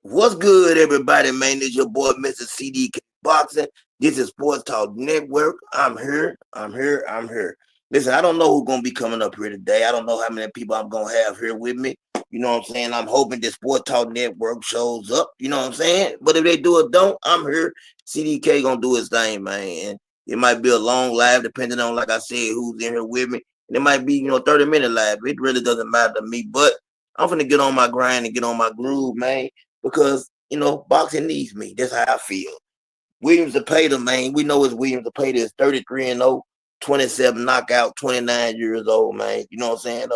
What's good, everybody, man? This your boy, Mr. CDK Boxing. This is Sports Talk Network. I'm here. I'm here. Listen, I don't know who's going to be coming up here today. I don't know how many people I'm going to have here with me. You know what I'm saying? I'm hoping this Sports Talk Network shows up. You know what I'm saying? But if they do or don't, I'm here. CDK going to do his thing, man. And it might be a long live, depending on, like I said, who's in here with me. And it might be, 30-minute live. It really doesn't matter to me. But I'm going to get on my grind and get on my groove, man, because boxing needs me. That's how I feel. Williams Zepeda, man, we know it's Williams Zepeda is 33-0, 27 knockout, 29 years old, man. You know what I'm saying?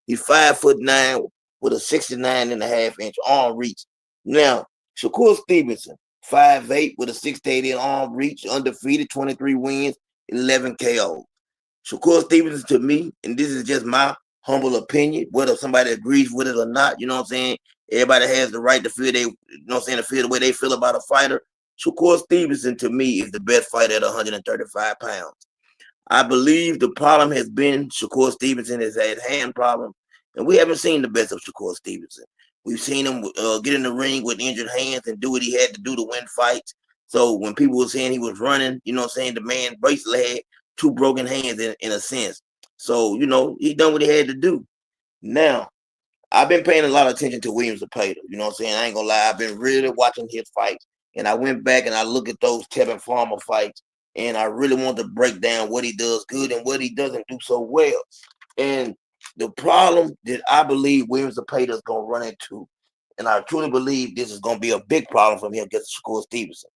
He's 5'9" with a 69.5-inch arm reach. Now, Shakur Stevenson, 5'8" with a 68-inch arm reach, undefeated, 23 wins, 11 KO. Shakur Stevenson, to me, and this is just my humble opinion, whether somebody agrees with it or not, you know what I'm saying? Everybody has the right to feel to feel the way they feel about a fighter. Shakur Stevenson, to me, is the best fighter at 135 pounds. I believe the problem has been Shakur Stevenson has had hand problems, and we haven't seen the best of Shakur Stevenson. We've seen him get in the ring with injured hands and do what he had to do to win fights. So when people were saying he was running, the man basically had two broken hands in a sense. So, he done what he had to do. Now, I've been paying a lot of attention to Williams Zepeda. You know what I'm saying? I ain't gonna lie. I've been really watching his fights. And I went back and I look at those Tevin Farmer fights. And I really want to break down what he does good and what he doesn't do so well. And the problem that I believe Williams Zepeda is gonna run into, and I truly believe this is gonna be a big problem for him against Shakur Stevenson.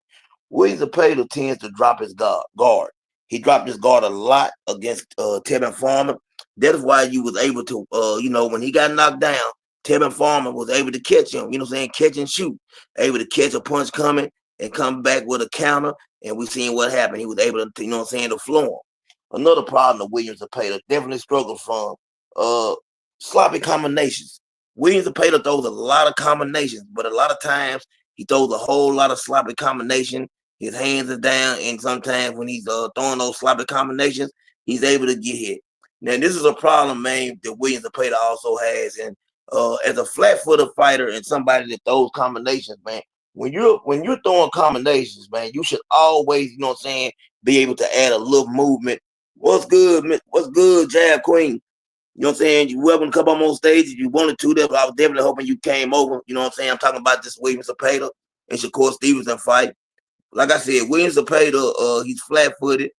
Williams Zepeda tends to drop his guard. He dropped his guard a lot against Tevin Farmer. That is why you was able to, when he got knocked down, Tevin Farmer was able to catch him, catch and shoot, able to catch a punch coming and come back with a counter. And we seen what happened. He was able to, to floor him. Another problem that Williams Zepeda definitely struggled from sloppy combinations. Williams Zepeda throws a lot of combinations, but a lot of times he throws a whole lot of sloppy combination. His hands are down, and sometimes when he's throwing those sloppy combinations, he's able to get hit. Now, this is a problem, man, that Williams Zepeda also has. And as a flat-footed fighter and somebody that throws combinations, man, when you're throwing combinations, man, you should always, be able to add a little movement. What's good? What's good, Jab Queen? You know what I'm saying? You're welcome to come up on stage if you wanted to. But I was definitely hoping you came over. You know what I'm saying? I'm talking about this Williams Zepeda and Shakur Stevenson fight. Like I said, Williams Zepeda, he's flat-footed.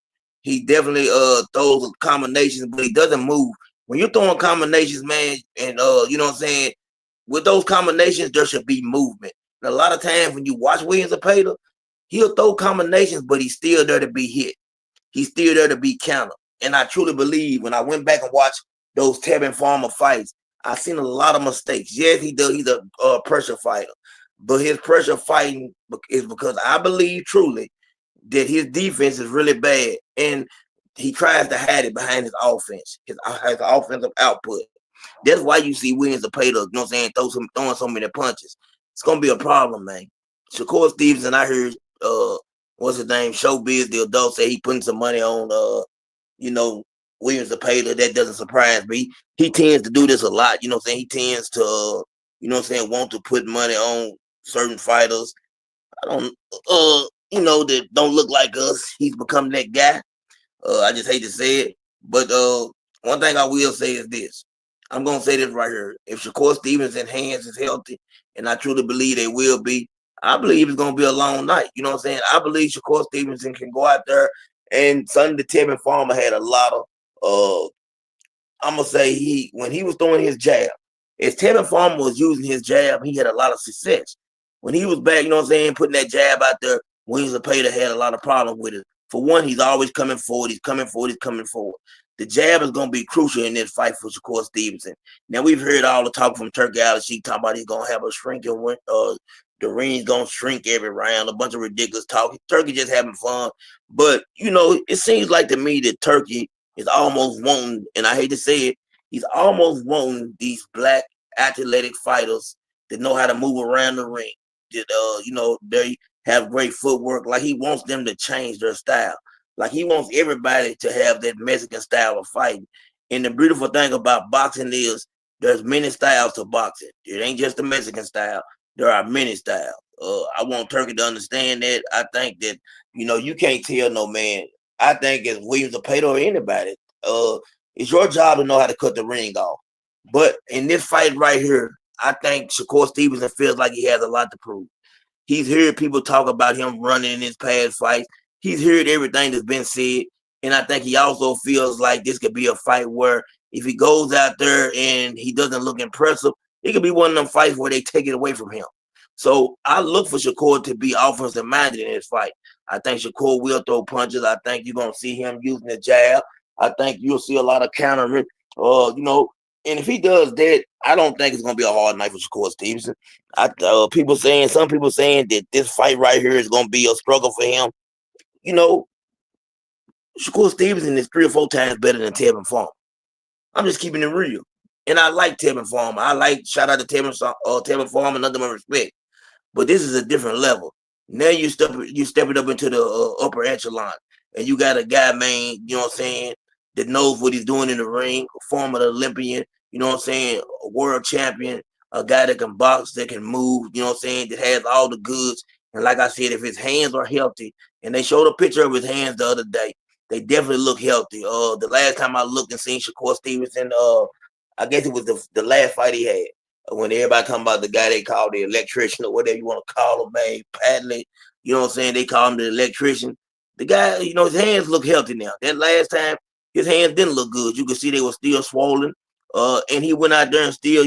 He definitely throws combinations, but he doesn't move. When you're throwing combinations, man, and you know what I'm saying, with those combinations, there should be movement. And a lot of times when you watch Williams Zepeda, he'll throw combinations, but he's still there to be hit. He's still there to be countered. And I truly believe when I went back and watched those Tevin Farmer fights, I seen a lot of mistakes. Yes, he does. He's a pressure fighter, but his pressure fighting is because I believe truly that his defense is really bad, and he tries to hide it behind his offense, his offensive output. That's why you see Williams Zepeda, you know what I'm saying, throwing so many punches. It's gonna be a problem, man. Shakur Stevenson, I heard what's his name, Showbiz, the adult, say he putting some money on Williams Zepeda. That doesn't surprise me. He tends to do this a lot, you know what I'm saying? He tends to want to put money on certain fighters. I don't that don't look like us. He's become that guy. I just hate to say it. But one thing I will say is this. I'm going to say this right here. If Shakur Stevenson's hands is healthy, and I truly believe they will be, I believe it's going to be a long night. You know what I'm saying? I believe Shakur Stevenson can go out there, and Sunday Tevin Farmer had a lot of, I'm going to say when he was throwing his jab, as Tevin Farmer was using his jab, he had a lot of success. When he was back, you know what I'm saying, putting that jab out there, Williams Zepeda had a lot of problems with it. For one, he's always coming forward. He's coming forward. The jab is going to be crucial in this fight for Shakur Stevenson. Now, we've heard all the talk from Turkey Al-Sheikh talking about he's going to have a shrinking, the ring's going to shrink every round, a bunch of ridiculous talk. Turkey just having fun. But, it seems like to me that Turkey is almost wanting, and I hate to say it, he's almost wanting these black athletic fighters that know how to move around the ring. That, they have great footwork. Like he wants them to change their style. Like he wants everybody to have that Mexican style of fighting. And the beautiful thing about boxing is there's many styles to boxing. It ain't just the Mexican style. There are many styles. I want Turkey to understand that. I think that, you can't tell no man. I think it's Williams or Pato or anybody. It's your job to know how to cut the ring off. But in this fight right here, I think Shakur Stevenson feels like he has a lot to prove. He's heard people talk about him running in his past fights. He's heard everything that's been said. And I think he also feels like this could be a fight where if he goes out there and he doesn't look impressive, it could be one of them fights where they take it away from him. So I look for Shakur to be offensive minded in this fight. I think Shakur will throw punches. I think you're going to see him using the jab. I think you'll see a lot of countering. And if he does that, I don't think it's going to be a hard night for Shakur Stevenson. Some people saying that this fight right here is going to be a struggle for him. Shakur Stevenson is 3 or 4 times better than Tevin Farmer. I'm just keeping it real. And I like Tevin Farmer. Shout out to Tevin Farmer, nothing but respect. But this is a different level. Now you step it up into the upper echelon. And you got a guy, man, that knows what he's doing in the ring, a former Olympian, a world champion, a guy that can box, that can move, that has all the goods. And like I said, if his hands are healthy, and they showed a picture of his hands the other day, they definitely look healthy. The last time I looked and seen Shakur Stevenson, I guess it was the last fight he had. When everybody talking about the guy they call the electrician or whatever you want to call him, man, Padley, they call him the electrician. The guy, his hands look healthy now. That last time, his hands didn't look good. You could see they were still swollen. And he went out there and still,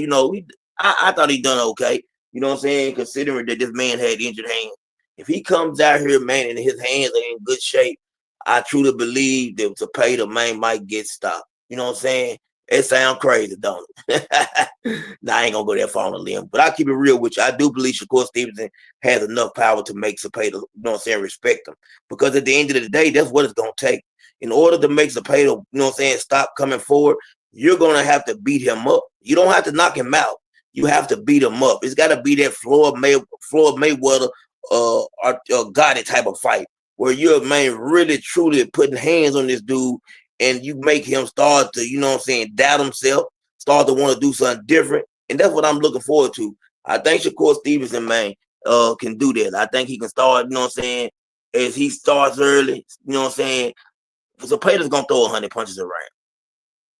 I thought he done okay. Considering that this man had injured hands. If he comes out here, man, and his hands are in good shape, I truly believe that to pay the man might get stopped. You know what I'm saying? It sounds crazy, don't it? Nah, I ain't gonna go that far on a limb, but I keep it real with you. I do believe Shakur Stevenson has enough power to make Cepeda, respect him. Because at the end of the day, that's what it's gonna take. In order to make Cepeda, stop coming forward, you're gonna have to beat him up. You don't have to knock him out. You have to beat him up. It's gotta be that Floyd Mayweather or Gotti type of fight where you're, man, really truly putting hands on this dude and you make him start to, doubt himself, start to want to do something different. And that's what I'm looking forward to. I think Shakur Stevenson, man, can do that. I think he can start, as he starts early, Cepeda's going to throw 100 punches around.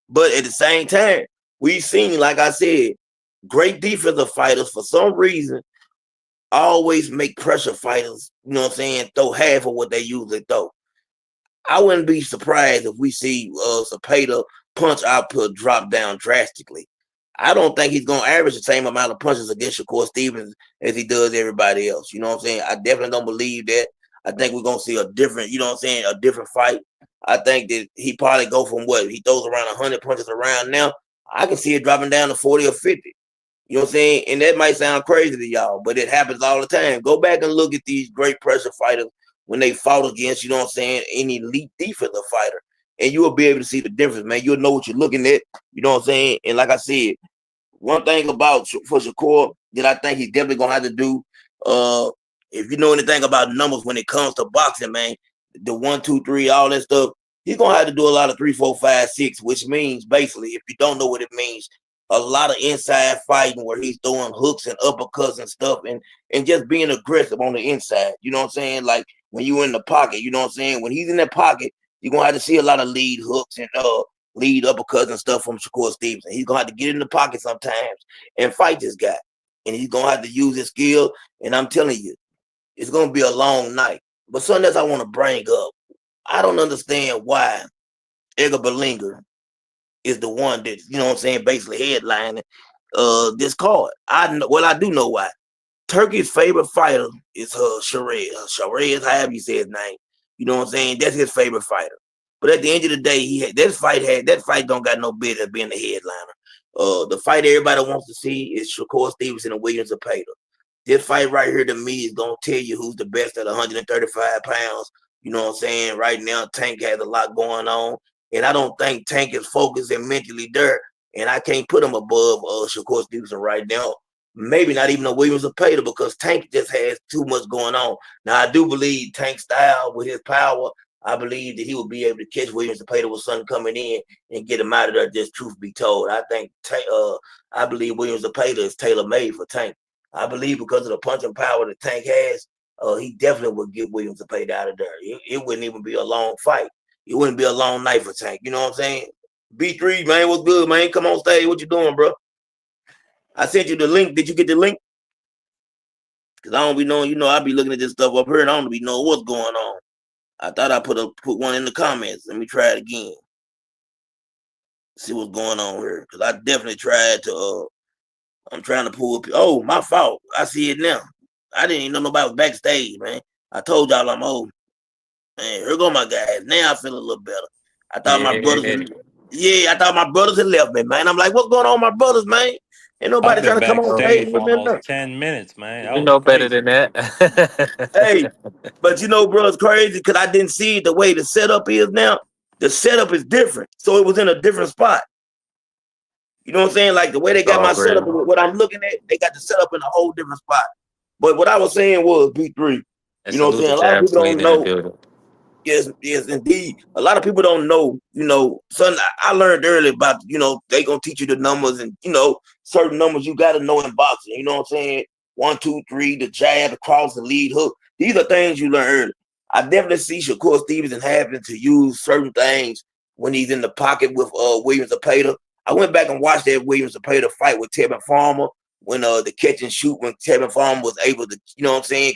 But at the same time, we've seen, like I said, great defensive fighters, for some reason, always make pressure fighters, throw half of what they usually throw. I wouldn't be surprised if we see Cepeda punch output drop down drastically. I don't think he's going to average the same amount of punches against Shakur Stevens as he does everybody else. You know what I'm saying? I definitely don't believe that. I think we're going to see a different, a different fight. I think that he probably go from he throws around 100 punches around now. I can see it dropping down to 40 or 50. You know what I'm saying? And that might sound crazy to y'all, but it happens all the time. Go back and look at these great pressure fighters when they fought against, an elite defensive fighter. And you will be able to see the difference, man. You'll know what you're looking at. You know what I'm saying? And like I said, one thing for Shakur that I think he's definitely going to have to do, if you know anything about numbers when it comes to boxing, man, the 1, 2, 3, all that stuff, he's going to have to do a lot of 3, 4, 5, 6, which means basically, if you don't know what it means, a lot of inside fighting where he's throwing hooks and uppercuts and stuff and just being aggressive on the inside. You know what I'm saying? Like when you're in the pocket, you know what I'm saying? When he's in that pocket, you're going to have to see a lot of lead hooks and lead uppercuts and stuff from Shakur Stevenson. He's going to have to get in the pocket sometimes and fight this guy. And he's going to have to use his skill. And I'm telling you, it's going to be a long night. But something else I want to bring up. I don't understand why Edgar Berlinger is the one that, you know what I'm saying, basically headlining this card. I do know why. Turkey's favorite fighter is Sharez. Sharez, however you say his name. You know what I'm saying? That's his favorite fighter. But at the end of the day, that fight don't got no business being the headliner. The fight everybody wants to see is Shakur Stevenson and Williams Cepeda. This fight right here to me is gonna tell you who's the best at 135 pounds. You know what I'm saying? Right now, Tank has a lot going on. And I don't think Tank is focused and mentally there. And I can't put him above Shakur Stevenson right now. Maybe not even a Williams Cepeda because Tank just has too much going on. Now, I do believe Tank's style with his power, I believe that he will be able to catch Williams Cepeda with something coming in and get him out of there, just truth be told. I believe Williams Cepeda is tailor-made for Tank. I believe because of the punching power that Tank has, he definitely would get Williams to pay out of there. It wouldn't even be a long fight. It wouldn't be a long night for Tank. You know what I'm saying? B3, man, what's good, man? Come on stage. What you doing, bro? I sent you the link. Did you get the link? Because I don't be knowing, I be looking at this stuff up here and I don't be knowing what's going on. I thought I put one in the comments. Let me try it again. See what's going on here. Because I definitely tried to, I'm trying to pull up. Oh, my fault. I see it now. I didn't even know nobody was backstage, man. I told y'all I'm old. Man, here go my guys. Now I feel a little better. I thought my brothers, Yeah, I thought my brothers had left me, man. I'm like, what's going on, my brothers, man? Ain't I've nobody been trying to come on stage backstage for with me. almost 10 minutes, man. That we was know better crazy. than that. Hey, but bro, it's crazy because I didn't see it the way the setup is now. The setup is different. So it was in a different spot. You know what I'm saying? Like the way they It's got all my setup, great. what I'm looking at, they got the setup in a whole different spot. But what I was saying was B3. And You know what I'm salute saying? to A lot of Jab people Queen don't in the know. building. Yes, yes, indeed. A lot of people don't know, son, I learned early about, they gonna teach you the numbers and certain numbers you gotta know in boxing. You know what I'm saying? 1, 2, 3, the jab, the cross, the lead hook. These are things you learn early. I definitely see Shakur Stevenson having to use certain things when he's in the pocket with Williams Zapata. I went back and watched that Williams Zapata fight with Tevin Farmer when the catch and shoot when Tevin Farmer was able to,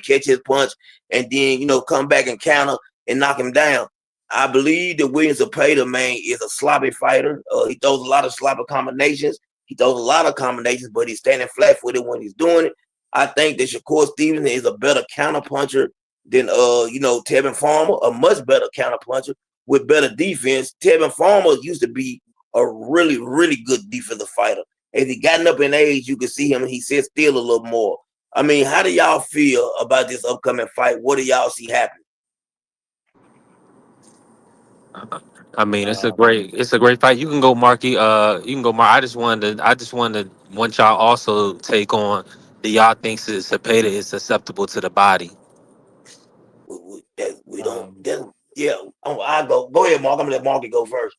catch his punch and then, come back and counter and knock him down. I believe that Williams Zapata, man, is a sloppy fighter. He throws a lot of sloppy combinations. He throws a lot of combinations, but he's standing flat-footed when he's doing it. I think that Shakur Stevenson is a better counterpuncher than Tevin Farmer, a much better counterpuncher with better defense. Tevin Farmer used to be a really, really good defensive fighter. As he gotten up in age, you can see him, he sits still a little more. I mean, how do y'all feel about this upcoming fight? What do y'all see happening? I mean, Uh, it's a great fight. You can go, Marky. You can go, Mark. I just wanted to want y'all also take on. Do y'all think Cepeda is susceptible to the body? We don't. um, Yeah. Oh, I go. Go ahead, Mark. I'm gonna let Marky go first.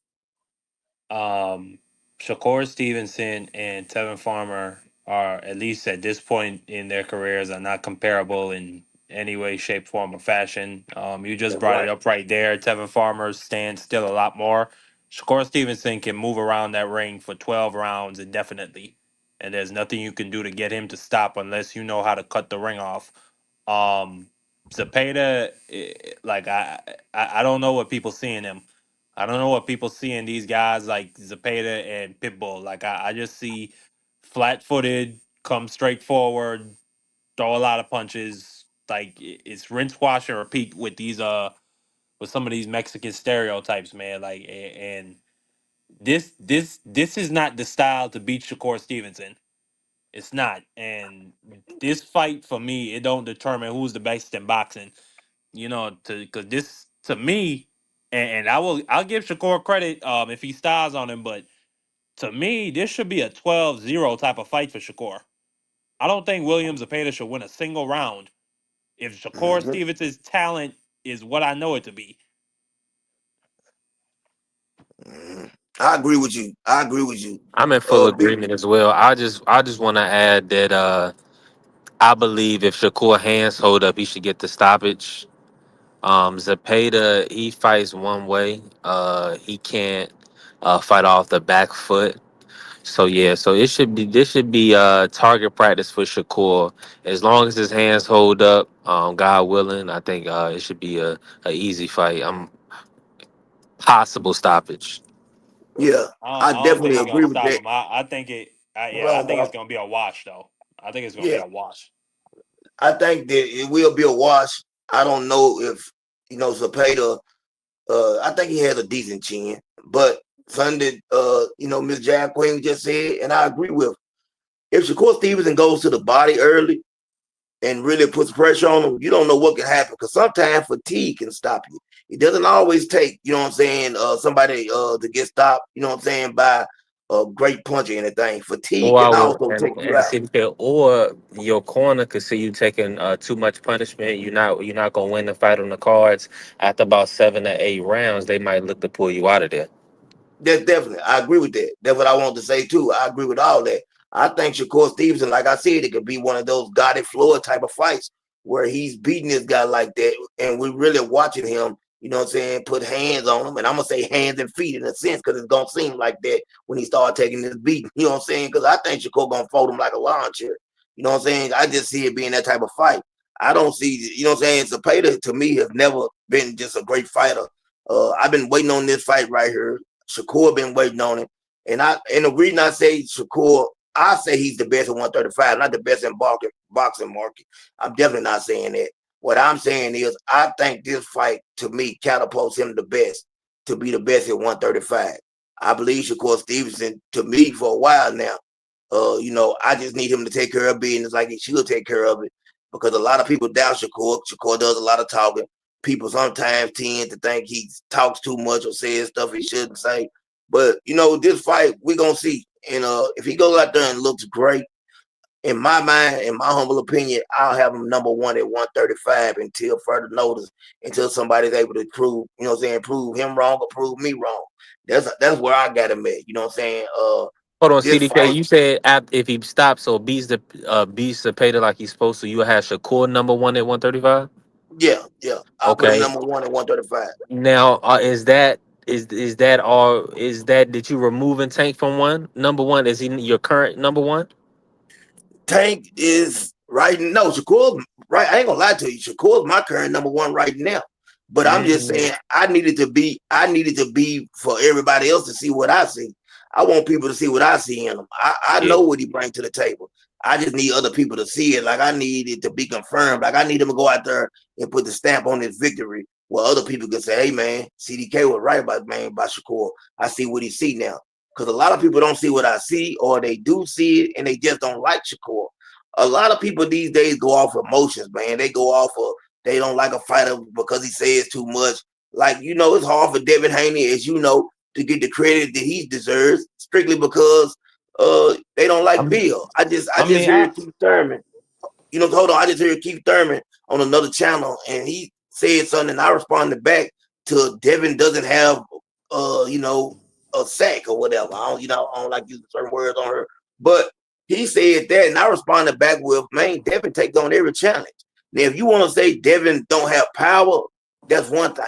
Um, Shakur Stevenson and Tevin Farmer are, at least at this point in their careers, are not comparable in any way, shape, form, or fashion. You just That's brought it right. up right there. Tevin Farmer stands still a lot more. Shakur Stevenson can move around that ring for 12 rounds indefinitely, and there's nothing you can do to get him to stop unless you know how to cut the ring off. Um, Zapata, like I don't know what people see in him. I don't know what people see in these guys like Zapata and Pitbull. Like I just see flat-footed, come straight forward, throw a lot of punches. Like it's rinse, wash, and repeat with these with some of these Mexican stereotypes, man. Like and this is not the style to beat Shakur Stevenson. It's not. And this fight for me, it don't determine who's the best in boxing. To because this to me, and I'll give Shakur credit if he styles on him, but to me, this should be a 12-0 type of fight for Shakur. I don't think Williams Zepeda should win a single round if Shakur Mm-hmm. Stevens' talent is what I know it to be. Mm-hmm. I agree with you. I agree with you. I'm in full Big. agreement as well. I just want to add that I believe if Shakur hands hold up, he should get the stoppage. Zapata, he fights one way. He can't fight off the back foot. So yeah, so this should be target practice for Shakur. As long as his hands hold up, God willing, I think it should be a easy fight. Possible stoppage. Yeah, I I don't think definitely he's gonna agree with stop that. him. I think it. Hold I on, think it's Mark. gonna be a wash though. I think it's gonna be Yeah, a wash. I think that it will be a wash. I don't know if Zapata. I think he has a decent chin, but Sunday, Miss Jack Queen just said, and I agree with. If Shakur Stevenson goes to the body early and really puts pressure on him, you don't know what can happen because sometimes fatigue can stop you. It doesn't always take, somebody to get stopped, by a great punch or anything. Fatigue can also take you And out. see, or your corner could see you taking too much punishment. You're not gonna win the fight on the cards. After about 7 to 8 rounds, they might look to pull you out of there. That's definitely, I agree with that. That's what I want to say too. I agree with all that. I think Shakur Stevenson, like I said, it could be one of those Gotti Floyd type of fights where he's beating this guy like that, and we're really watching him. You know what I'm saying? Put hands on him, and I'm gonna say hands and feet in a sense because it's gonna seem like that when he start taking this beat. You know what I'm saying? Because I think Shakur gonna fold him like a lawn chair. You know what I'm saying? I just see it being that type of fight. I don't see, you know what I'm saying? Zapata to me has never been just a great fighter. I've been waiting on this fight right here. Shakur been waiting on it. And the reason I say Shakur, I say he's the best at 135, not the best in boxing market. I'm definitely not saying that. What I'm saying is I think this fight to me catapults him the best to be the best at 135. I believe Shakur Stevenson to me for a while now. I just need him to take care of business like he should take care of it because a lot of people doubt Shakur. Shakur does a lot of talking. People sometimes tend to think he talks too much or says stuff he shouldn't say. But this fight we're gonna see. And if he goes out there and looks great, in my mind, in my humble opinion, I'll have him number one at 135 until further notice, until somebody's able to prove, prove him wrong or prove me wrong. That's where I got him at. You know what I'm saying? Hold on, This CDK. fight, You said if he stops or beats the Pater like he's supposed to, you will have Shakur number one at 135. yeah, yeah. I'll put him Okay. number one at 135. Now, is that all? Is that did you removing Tank from one number one? Is he your current number one? Tank is right. No, Shakur's right. I ain't gonna lie to you. Shakur's my current number one right now. But I'm just Mm, saying I needed to be for everybody else to see what I see. I want people to see what I see in him. I yeah. know what he brings to the table. I just need other people to see it. Like I need it to be confirmed. Like I need him to go out there and put the stamp on his victory where other people can say, hey man, CDK was right about Shakur. I see what he see now. Because a lot of people don't see what I see, or they do see it and they just don't like Shakur. A lot of people these days go off emotions, man. They go off of they don't like a fighter because he says too much. Like, it's hard for Devin Haney, as you know, to get the credit that he deserves strictly because they don't like I'm, Bill. I I just mean, heard Keith Thurman. Hold on, I just heard Keith Thurman on another channel, and he said something, and I responded back to Devin doesn't have, uh, you know, a sack or whatever. I don't like using certain words on her, but he said that, and I responded back with, man, Devin takes on every challenge. Now, if you want to say Devin don't have power, that's one thing.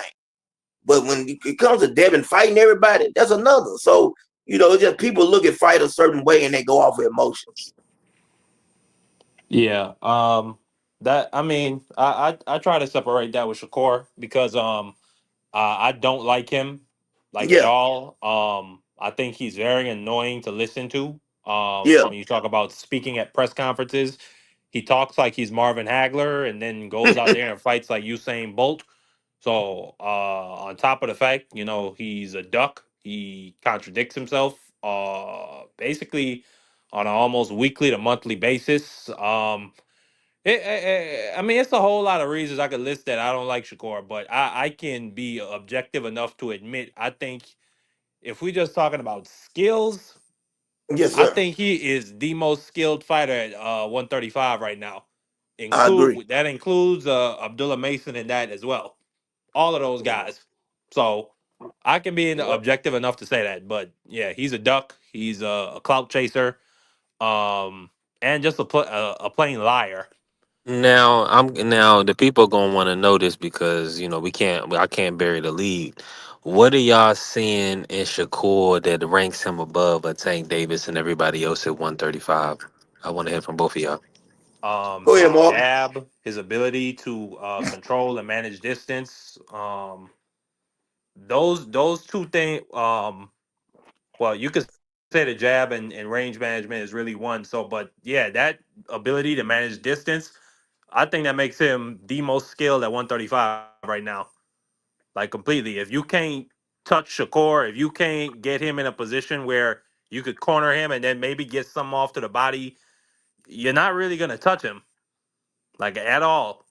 But when it comes to Devin fighting everybody, that's another. So, just people look at fight a certain way and they go off of emotions. Yeah. That I mean, I try to separate that with Shakur because I don't like him like at Yeah, all. I think he's very annoying to listen to. yeah, When you talk about speaking at press conferences, he talks like he's Marvin Hagler and then goes out there and fights like Usain Bolt. So, on top of the fact, he's a duck, he contradicts himself basically on an almost weekly to monthly basis. I mean, it's a whole lot of reasons I could list that I don't like Shakur, but I can be objective enough to admit I think if we just talking about skills, yes, I sir. think he is the most skilled fighter at 135 right now. I agree. Includes Abdullah Mason in that as well. All of those Yeah. guys. So I can be Yep. objective enough to say that. But yeah, he's a duck. He's a clout chaser, um, and just a plain liar. now the people gonna want to know this because I can't bury the lead. What are y'all seeing in Shakur that ranks him above a Tank Davis and everybody else at 135? I want to hear from both of y'all. Go ahead, His Mark. jab, his ability to control and manage distance. Those two things. Well, you could say the jab and range management is really one. So, but yeah, that ability to manage distance, I think that makes him the most skilled at 135 right now. Like completely. If you can't touch Shakur, if you can't get him in a position where you could corner him and then maybe get some off to the body, you're not really gonna touch him like at all.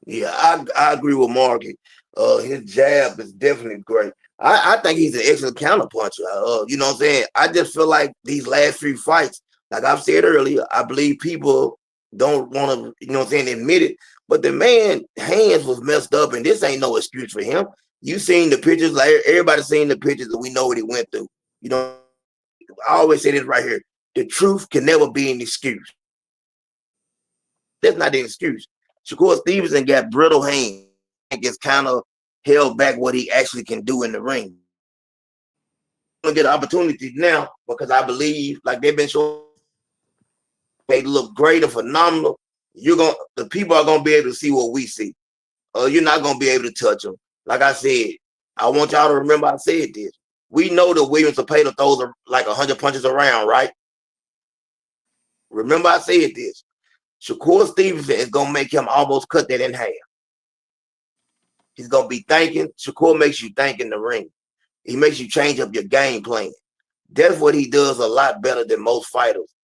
Yeah, I agree with Marky. His jab is definitely great. I think he's an excellent counterpuncher. You know what I'm saying? I just feel like these last three fights, like I've said earlier, I believe people don't want to, admit it. But the man hands was messed up, and this ain't no excuse for him. You seen the pictures, like everybody seen the pictures, and we know what he went through. You know what I'm saying? I always say this right here: the truth can never be an excuse. That's not the excuse. Shakur Stevenson got brittle hands. It's kind of held back what he actually can do in the ring. Gonna get opportunities now because I believe, like they've been showing, they look great and phenomenal. The people are gonna be able to see what we see. You're not gonna be able to touch them. Like I said, I want y'all to remember I said this. We know that Williams Zapata throws like 100 punches around, right? Remember I said this. Shakur Stevenson is gonna make him almost cut that in half. He's gonna be thinking. Shakur makes you think in the ring. He makes you change up your game plan. That's what he does a lot better than most fighters.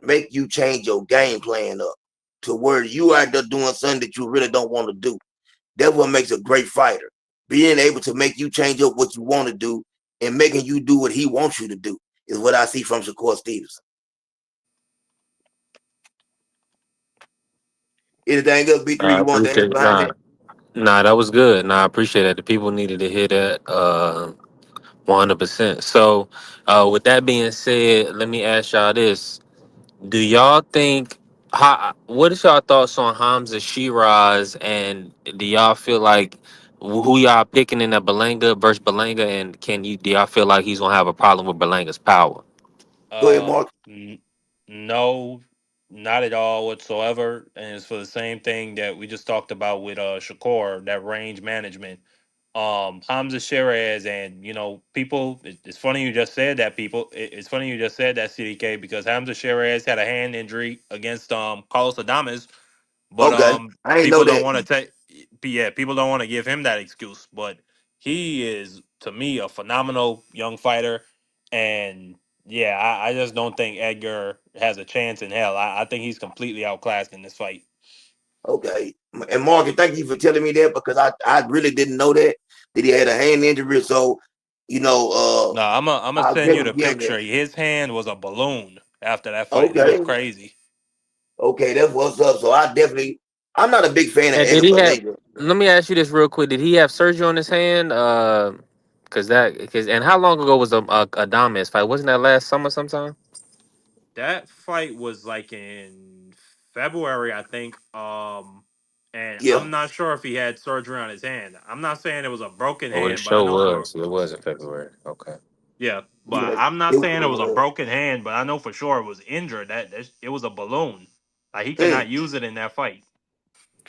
Make you change your game plan up to where you are doing something that you really don't want to do. That's what makes a great fighter. Being able to make you change up what you want to do and making you do what he wants you to do is what I see from Shakur Stevenson. Anything else, B3, I you want to add appreciate behind that? nah, that was good. Nah, I appreciate that. The people needed to hear that 100%. So, with that being said, let me ask y'all this: do y'all think what is y'all thoughts on Hamza Shiraz, and do y'all feel like who y'all picking in that Belanga versus Belanga, and do y'all feel like he's gonna have a problem with Belanga's power? Go ahead, Mark. N- no, not at all whatsoever. And it's for the same thing that we just talked about with Shakur, that range management. Hamza Shiraz, and people. It's funny you just said that. People, it's funny you just said that, CDK, because Hamza Shiraz had a hand injury against Carlos Adames, but Okay. I ain't know people don't that. want to take. Yeah, people don't want to give him that excuse, but he is, to me, a phenomenal young fighter, and yeah, I just don't think Edgar has a chance in hell. I think he's completely outclassed in this fight. Okay. And Mark, thank you for telling me that because I really didn't know that he had a hand injury. So, you know, No, I'm gonna I'll send you definitely the give him that. picture. His hand was a balloon after that fight. It was Okay. crazy. Okay, that's what's up. So I'm not a big fan of And did Edgar he have? Berlanga. Let me ask you this real quick: did he have surgery on his hand? And how long ago was the Adames fight? Wasn't that last summer sometime? That fight was like in February, I think. And Yeah. I'm not sure if he had surgery on his hand. I'm not saying it was a broken Oh, the hand, but I show know for was. It was in February. Okay. yeah, but Yeah. I'm not It saying it was a was. broken hand, but I know for sure it was injured. That it was a balloon. Like he could Mm. not use it in that fight.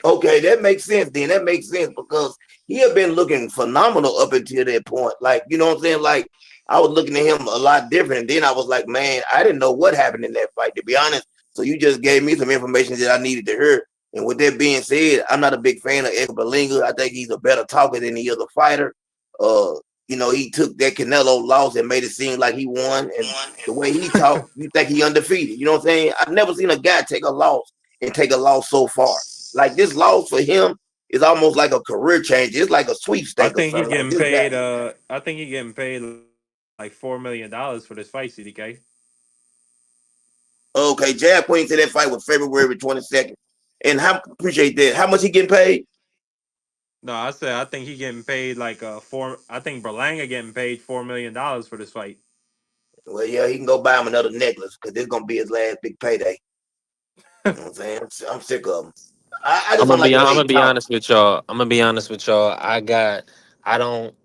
Okay, that makes sense then. That makes sense because he had been looking phenomenal up until that point. Like, you know what I'm saying? Like, I was looking at him a lot different. And then I was like, man, I didn't know what happened in that fight, to be honest. So you just gave me some information that I needed to hear. And with that being said, I'm not a big fan of Edgar Berlanga. I think he's a better talker than any other fighter. Uh, he took that Canelo loss and made it seem like he won. And the way he talked, you think he undefeated. You know what I'm saying? I've never seen a guy take a loss and take a loss so far. Like this loss for him is almost like a career change. It's like a I sweepstake or think he something. Like getting this guy. paid. I think he getting paid like $4 million for this fight, CDK. Okay, Jab Queen said that fight was February 22nd. And how appreciate that. How much he getting paid? No, I said I think he getting paid like four. I think Berlanga getting paid $4 million for this fight. Well, yeah, he can go buy him another necklace because this gonna be his last big payday. You know what I'm saying? I'm sick of him. I just don't like the way I'm he gonna be talks. honest with y'all. I'm gonna be honest with y'all. I don't.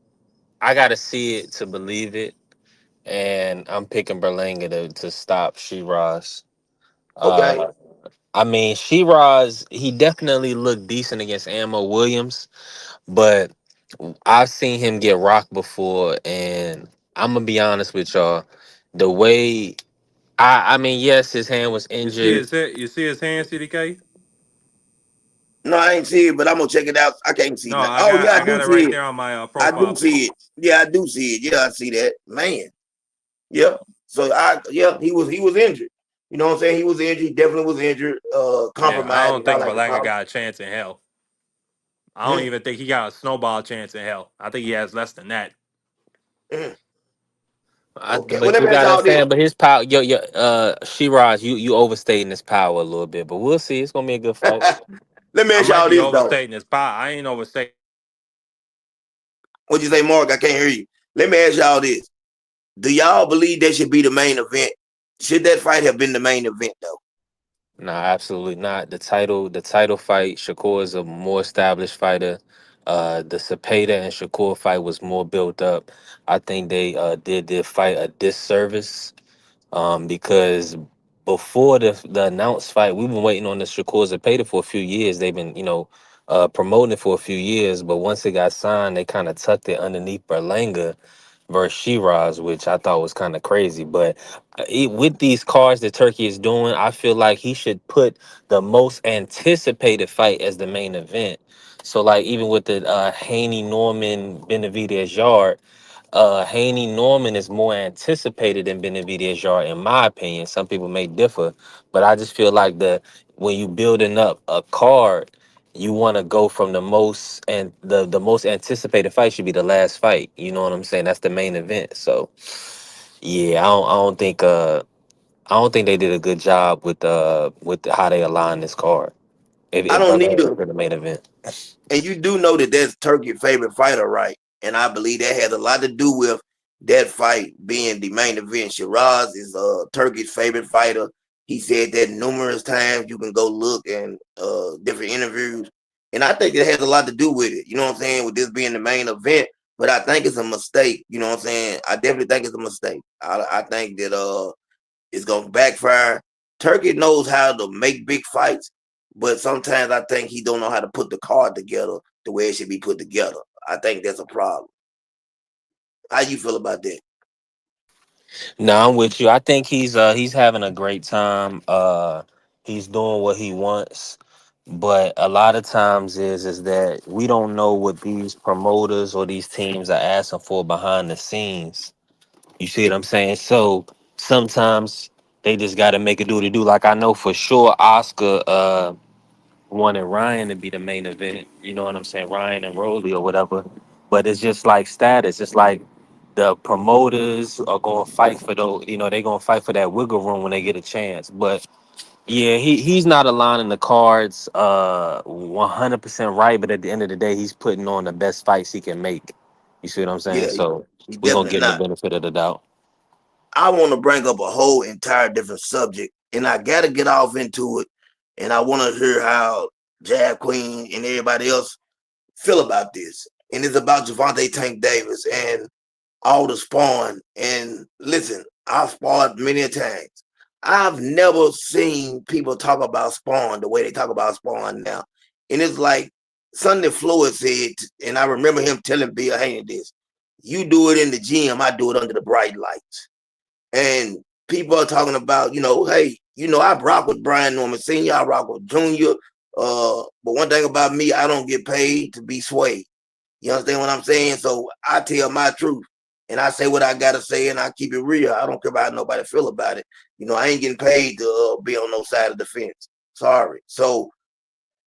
I gotta see it to believe it, and I'm picking Berlanga to stop Shiraz. Okay. Uh, I mean, Shiraz, he definitely looked decent against Ammo Williams, but I've seen him get rocked before, and I'm gonna be honest with y'all. The way I mean, yes, his hand was You see injured. his head, you see his hand, CDK? No, I ain't see it, but I'm gonna check it out. I can't see No, that. Oh yeah, I I do got it see right it. there on my I do profile see pic. it. Yeah, I do see it. Yeah, I see that. Man. Yeah. So he was injured. You know what I'm saying? He was injured. He definitely was injured. Yeah, I Compromised, don't as I think like to Berlanga call got a chance in hell. I don't it. even think he got a snowball chance in hell. I think he has less than that. Mm. Okay. Well, But let you me ask gotta y'all this. understand. But his power, Shiraz, you overstating his power a little bit. But we'll see. It's gonna be a good fight. Let me I ask might y'all be this though. overstating his power. I ain't overstating. What'd you say, Mark? I can't hear you. Let me ask y'all this. Do y'all believe that should be the main event? Should that fight have been the main event though? Nah, absolutely not. The title fight, Shakur is a more established fighter. The Cepeda and Shakur fight was more built up. I think they did their fight a disservice, because before the announced fight, we've been waiting on the Shakur Cepeda for a few years. They've been, promoting it for a few years, but once it got signed, they kind of tucked it underneath Berlanga versus Shiraz, which I thought was kind of crazy. But with these cards that Turkey is doing, I feel like he should put the most anticipated fight as the main event. So, like, even with the Haney Norman Benavidez Yard, Haney Norman is more anticipated than Benavidez Yard, in my opinion. Some people may differ, but I just feel like when you building up a card, you want to go from the most, and the most anticipated fight should be the last fight. You know what I'm saying? That's the main event. So yeah, I don't think they did a good job with how they aligned this card. I If don't Berlanga need a. for the main event. And you do know that that's Turkey's favorite fighter, right? And I believe that has a lot to do with that fight being the main event. Shiraz is Turkey's favorite fighter. He said that numerous times. You can go look in different interviews. And I think it has a lot to do with it. You know what I'm saying? With this being the main event. But I think it's a mistake. You know what I'm saying? I definitely think it's a mistake. I think that it's gonna backfire. Turkey knows how to make big fights, but sometimes I think he don't know how to put the card together the way it should be put together. I think that's a problem. How you feel about that? No, I'm with you. I think he's having a great time. He's doing what he wants. But a lot of times is that we don't know what these promoters or these teams are asking for behind the scenes. You see what I'm saying? So sometimes they just gotta make it do what it do. Like, I know for sure Oscar wanted Ryan to be the main event. You know what I'm saying? Ryan and Rolly or whatever. But it's just like status. It's like the promoters are gonna fight for those. They're gonna fight for that wiggle room when they get a chance. But yeah, he's not aligning the cards 100% right. But at the end of the day, he's putting on the best fights he can make. You see what I'm saying? Yeah, So he we're gonna definitely give him the not. benefit of the doubt. I want to bring up a whole entire different subject, and I got to get off into it. And I want to hear how Jab Queen and everybody else feel about this. And it's about Javante Tank Davis and all the spawn. And listen, I've spawned many a times. I've never seen people talk about spawn the way they talk about spawn now. And it's like Sunday Floyd said, and I remember him telling Bill Haney this: you do it in the gym, I do it under the bright lights. And people are talking about, hey, I rock with Brian Norman Sr., I rock with Junior. But one thing about me, I don't get paid to be swayed. You understand what I'm saying? So I tell my truth and I say what I gotta say and I keep it real. I don't care about how nobody feel about it. I ain't getting paid to be on no side of the fence. Sorry. So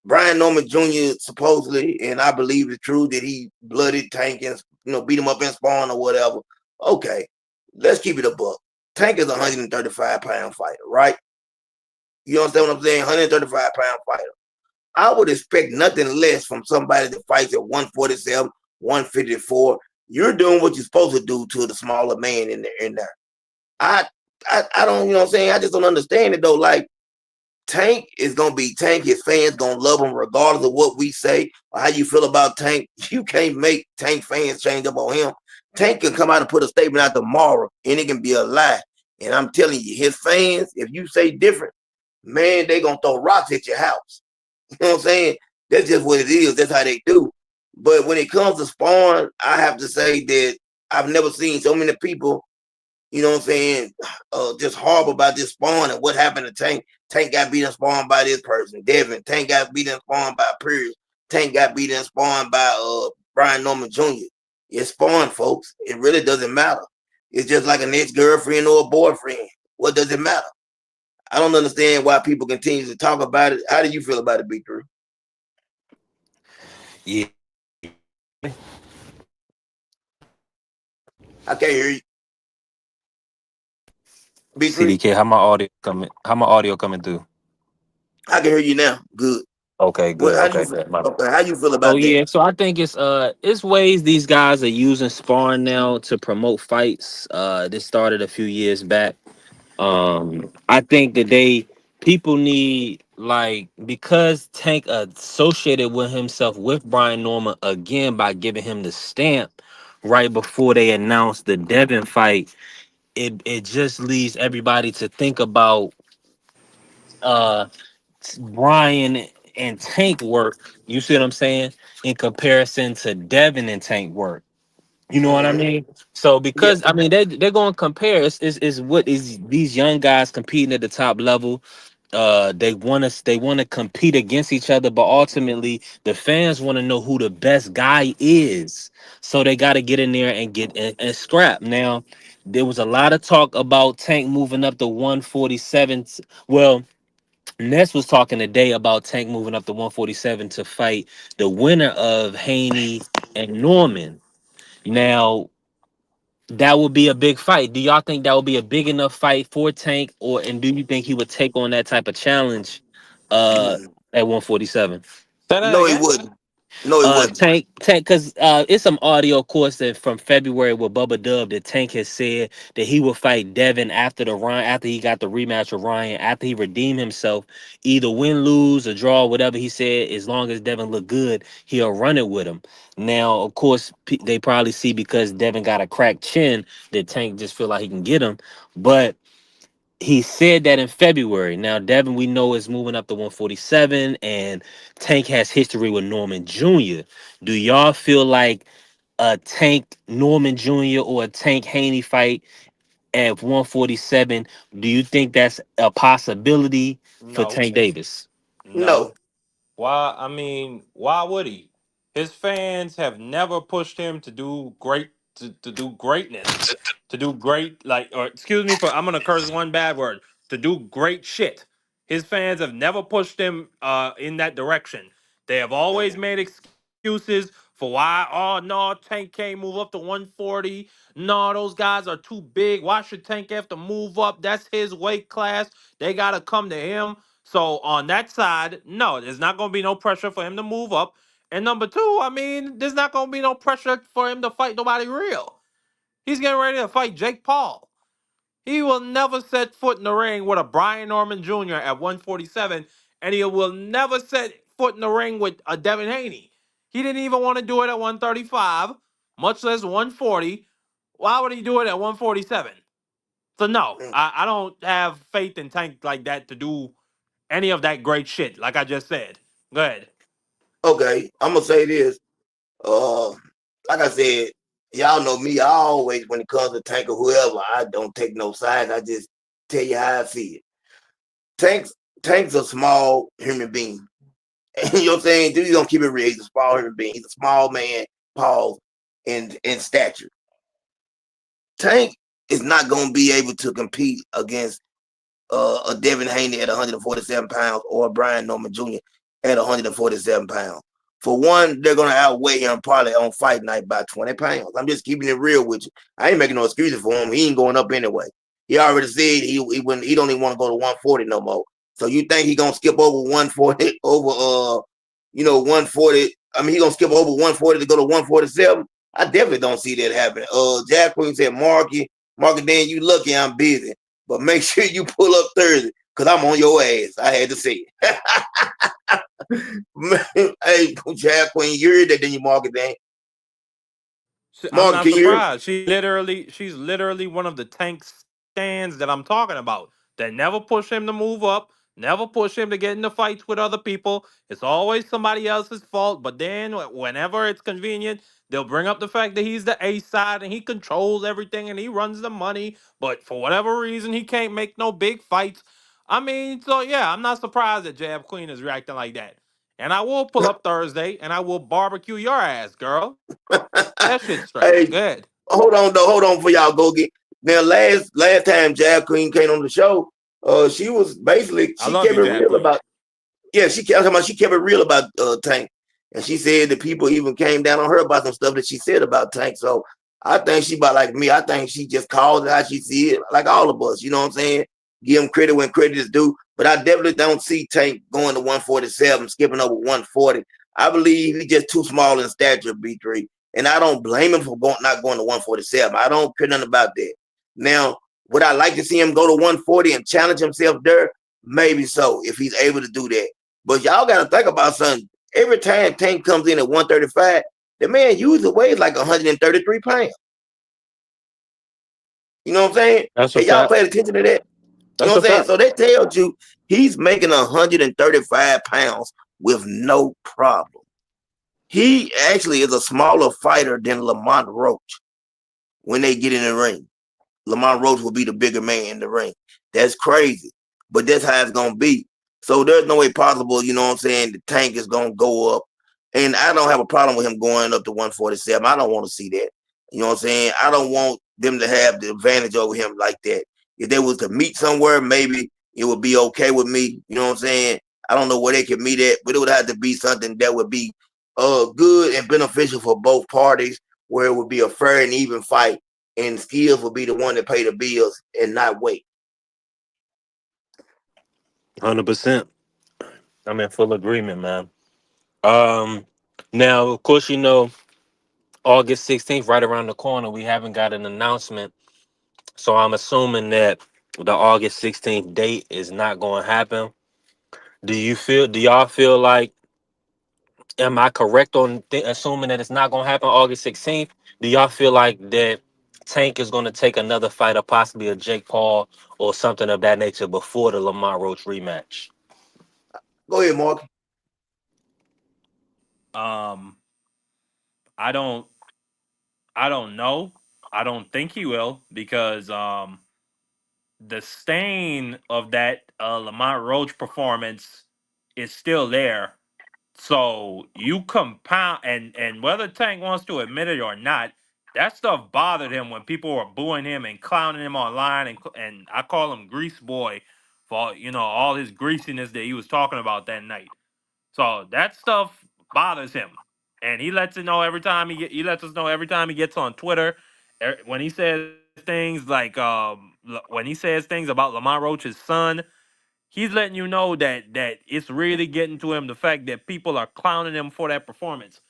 Brian Norman Jr. supposedly, and I believe it's true that he blooded Tank and beat him up in spawn or whatever. Okay, let's keep it a buck. Tank is a 135-pound fighter, right? You understand what I'm saying? 135-pound fighter. I would expect nothing less from somebody that fights at 147, 154. You're doing what you're supposed to do to the smaller man in there. I I don't, you know what I'm saying? I just don't understand it though. Like Tank is gonna be Tank. His fans gonna love him regardless of what we say or how you feel about Tank. You can't make Tank fans change up on him. Tank can come out and put a statement out tomorrow, and it can be a lie. And I'm telling you, his fans, if you say different, man, they gonna throw rocks at your house. You know what I'm saying? That's just what it is. That's how they do. But when it comes to Spawn, I have to say that I've never seen so many people, what I'm saying, just horrible about this Spawn and what happened to Tank. Tank got beaten Spawn by this person. Devin. Tank got beaten Spawn by Pierce. Tank got beaten Spawn by Brian Norman Jr. It's Spawn, folks. It really doesn't matter. It's just like an ex-girlfriend or a boyfriend. What does it matter? I don't understand why people continue to talk about it. How do you feel about it, B3? Yeah, I can't hear you. B3, CDK, how my audio coming? How my audio coming through? I can hear you now. Good. Okay, What? good. How do you Okay, feel? good. My bad. Okay, how you feel So about that? yeah, so I think it's ways these guys are using sparring now to promote fights. This started a few years back. I think that people need, like, because Tank associated with himself with Brian Norman again by giving him the stamp right before they announced the Devin fight. It just leads everybody to think about uh Brian and Tank work. You see what I'm saying? In comparison to Devin and Tank work. You know what I Mm-hmm. mean? So Yeah. because I mean they're going to compare. Is what is these young guys competing at the top level. They want to compete against each other, but ultimately the fans want to know who the best guy is. So they got to get in there and get and scrap. Now there was a lot of talk about Tank moving up to 147. Well, Ness was talking today about Tank moving up to 147 to fight the winner of Haney and Norman. Now, that would be a big fight. Do y'all think that would be a big enough fight for Tank, and do you think he would take on that type of challenge uh Mm. at 147? Say that No, he again. wouldn't. No, he wouldn't. Tank, because it's some audio, of course, that from February with Bubba Dub that Tank has said that he will fight Devin after the Ryan, after he got the rematch with Ryan, after he redeemed himself, either win, lose, or draw, whatever he said. As long as Devin look good, he'll run it with him. Now, of course, they probably see because Devin got a cracked chin that Tank just feel like he can get him, but he said that in February. Now, Devin, we know, is moving up to 147, and Tank has history with Norman Jr. Do y'all feel like a Tank Norman Jr. or a Tank Haney fight at 147? Do you think that's a possibility for No, Tank Davis? No. no. Why? I mean, why would he? His fans have never pushed him to do great, to do greatness, to do great, like, or excuse me for, I'm gonna curse one bad word, to do great shit. His fans have never pushed him in that direction. They have always made excuses for why. Oh no, Tank can't move up to 140. No, those guys are too big. Why should Tank have to move up? That's his weight class. They gotta come to him. So on that side, no, there's not going to be no pressure for him to move up. And number two, I mean, there's not going to be no pressure for him to fight nobody real. He's getting ready to fight Jake Paul. He will never set foot in the ring with a Brian Norman Jr. at 147, and he will never set foot in the ring with a Devin Haney. He didn't even want to do it at 135, much less 140. Why would he do it at 147? So no, Mm. I don't have faith in Tank like that to do any of that great shit, like I just said. Go ahead. Okay, I'm gonna say this. Uh, like I said, y'all know me. I always, when it comes to Tank or whoever, I don't take no sides. I just tell you how I see it. Tank's Tank's a small human being. You know what I'm saying? Dude, you gonna keep it real. He's a small human being. He's a small man, pause, in stature. Tank is not gonna be able to compete against a Devin Haney at 147 pounds or a Brian Norman Jr. at 147 pounds. For one, they're gonna outweigh him probably on fight night by 20 pounds. I'm just keeping it real with you. I ain't making no excuses for him. He ain't going up anyway. He already said he wouldn't, he don't even want to go to 140 no more. So you think he gonna skip over 140 over 140? I mean, he gonna skip over 140 to go to 147? I definitely don't see that happening. Jack Queen said, Marky, Dan, you lucky I'm busy. But make sure you pull up Thursday, because I'm on your ass. I had to say it. Hey, Jack Queen, you heard that, then you mark it down. I'm Mark, not can you hear me? surprised. She's literally one of the Tank stands that I'm talking about. That never push him to move up, never push him to get into fights with other people. It's always somebody else's fault. But then whenever it's convenient, they'll bring up the fact that he's the A side and he controls everything and he runs the money. But for whatever reason, he can't make no big fights. I mean, so yeah, I'm not surprised that Jab Queen is reacting like that. And I will pull up Thursday and I will barbecue your ass, girl. Get that shit straight. Hey, Good. hold on though. Hold on for y'all go get. Now, last time Jack Queen came on the show, she was basically I she love kept you, it Jab real Queen. about. Yeah, she kept it real about Tank, and she said that people even came down on her about some stuff that she said about Tank. So I think she about like me. I think she just called it how she see it, like all of us. You know what I'm saying? Give him credit when credit is due. but I definitely don't see Tank going to 147, skipping over 140. I believe he's just too small in stature, B3. And I don't blame him for not going to 147. I don't care nothing about that. Now, would I like to see him go to 140 and challenge himself there? Maybe so, if he's able to do that. But y'all got to think about something. Every time Tank comes in at 135, the man usually weighs like 133 pounds. You know what I'm saying? That's a Hey, y'all fact. paid attention to that? You know That's a what I'm saying? fact. So that tells you he's making 135 pounds with no problem. He actually is a smaller fighter than Lamont Roach when they get in the ring. Lamont Roach will be the bigger man in the ring. That's crazy. But that's how it's gonna be. So there's no way possible, you know what I'm saying, the Tank is gonna go up. And I don't have a problem with him going up to 147. I don't want to see that. You know what I'm saying? I don't want them to have the advantage over him like that. If they was to meet somewhere, maybe it would be okay with me. You know what I'm saying? I don't know where they could meet at, but it would have to be something that would be good and beneficial for both parties, where it would be a fair and even fight and skills will be the one that pay the bills and not wait. 100%. I'm in full agreement, man. Um, Now, of course, August 16th, right around the corner. We haven't got an announcement, so I'm assuming that the August 16th date is not going to happen. Do y'all feel like, am I correct on assuming that it's not going to happen August 16th? Do y'all feel like that Tank is going to take another fight or possibly a Jake Paul or something of that nature before the Lamar Roach rematch? Go ahead, Mark. Um, I don't I don't know. I don't think he will because the stain of that Lamont Roach performance is still there. So you compound and whether Tank wants to admit it or not, that stuff bothered him when people were booing him and clowning him online and I call him Grease Boy for all his greasiness that he was talking about that night. So that stuff bothers him, and he lets us know every time he gets on Twitter, when he says things like when he says things about Lamont Roach's son, he's letting you know that it's really getting to him the fact that people are clowning him for that performance.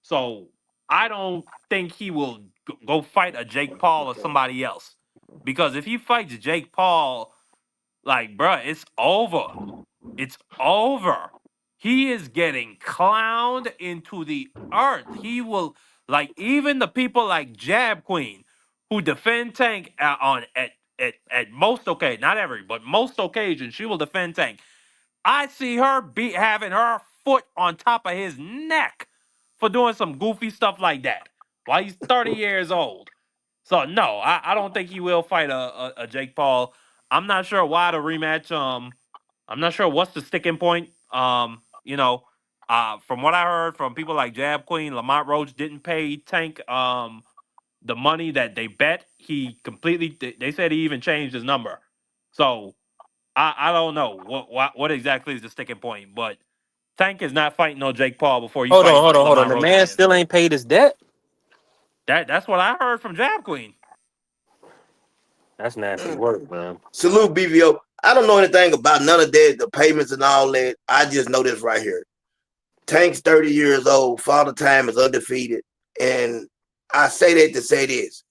So I don't think he will go fight a Jake Paul or somebody else, because if he fights Jake Paul, like bruh, it's over. It's over. He is getting clowned into the earth. He will, like, even the people like Jab Queen who defend Tank on at most occasions, not every, but most occasions, she will defend Tank. I see her be having her foot on top of his neck for doing some goofy stuff like that while he's 30 years old. So no, I don't think he will fight a Jake Paul. I'm not sure why the rematch. I'm not sure what's the sticking point. From what I heard from people like Jab Queen, Lamont Roach didn't pay Tank the money that they bet. He completely. They said he even changed his number. So I don't know what exactly is the sticking point, but Tank is not fighting no Jake Paul before he Hold on, fight hold on, hold on. Lamont The Roach man again. still ain't paid his debt? That's what I heard from Jab Queen. That's nasty work, man. Salute BVO. I don't know anything about none of that, the payments and all that. I just know this right here. Tank's 30 years old. Father Time is undefeated. And I say that to say this.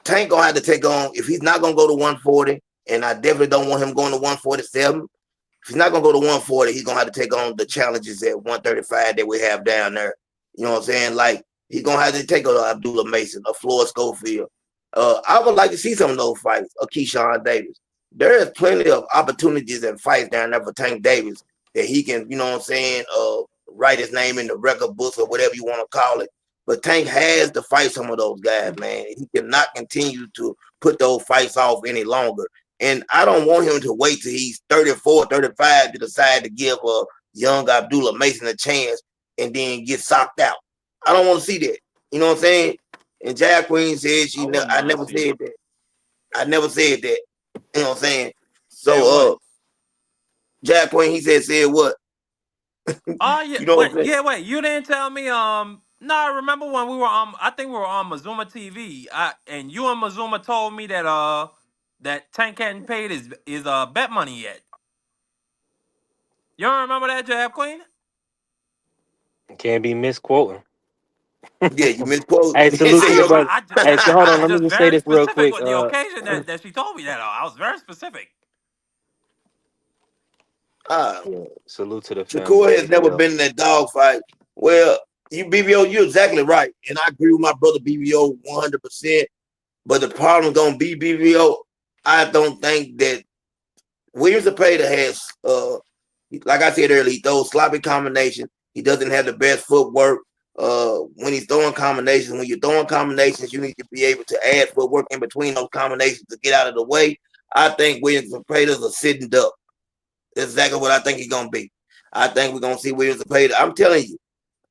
Tank gonna have to take on, if he's not gonna go to 140, and I definitely don't want him going to 147. If he's not gonna go to 140, he's gonna have to take on the challenges at 135 that we have down there. You know what I'm saying? Like he's gonna have to take on Abdullah Mason, a Floyd Schofield. I would like to see some of those fights, of Keyshawn Davis. There is plenty of opportunities and fights down there for Tank Davis that he can, you know what I'm saying, write his name in the record books or whatever you want to call it. But Tank has to fight some of those guys, man. He cannot continue to put those fights off any longer. And I don't want him to wait till he's 34, 35 to decide to give young Abdullah Mason a chance and then get socked out. I don't want to see that. You know what I'm saying? And Jack Queen said I wouldn't I mind never seeing said it. that. I never said that. You know what I'm saying? Said what? So Jack Queen, he said what? Oh yeah, You know what I'm saying? wait. You didn't tell me. No, I remember when we were on. I think we were on Mazuma TV. And you and Mazuma told me that that Tank hadn't paid his bet money yet. You don't remember that Jab Queen? Can't be misquoting. Yeah, you misquote. Hey, They salute say to the your brother. Hey, so hold I on. was Let me just just say very this real specific quick. with the occasion that she told me that. I was very specific. uh, Yeah, salute to the family. Shakur has never BBL. been in that dogfight. Well, you BBO, you're exactly right, and I agree with my brother BBO 100%. But the problem gonna be BBO. I don't think that Williams Zepeda has, like I said earlier, he throws sloppy combinations. He doesn't have the best footwork. When he's throwing combinations, when you're throwing combinations, you need to be able to add footwork in between those combinations to get out of the way. I think Williams Zepeda's a sitting duck. That's exactly what I think he's gonna be. I think we're gonna see Williams Zepeda. I'm telling you,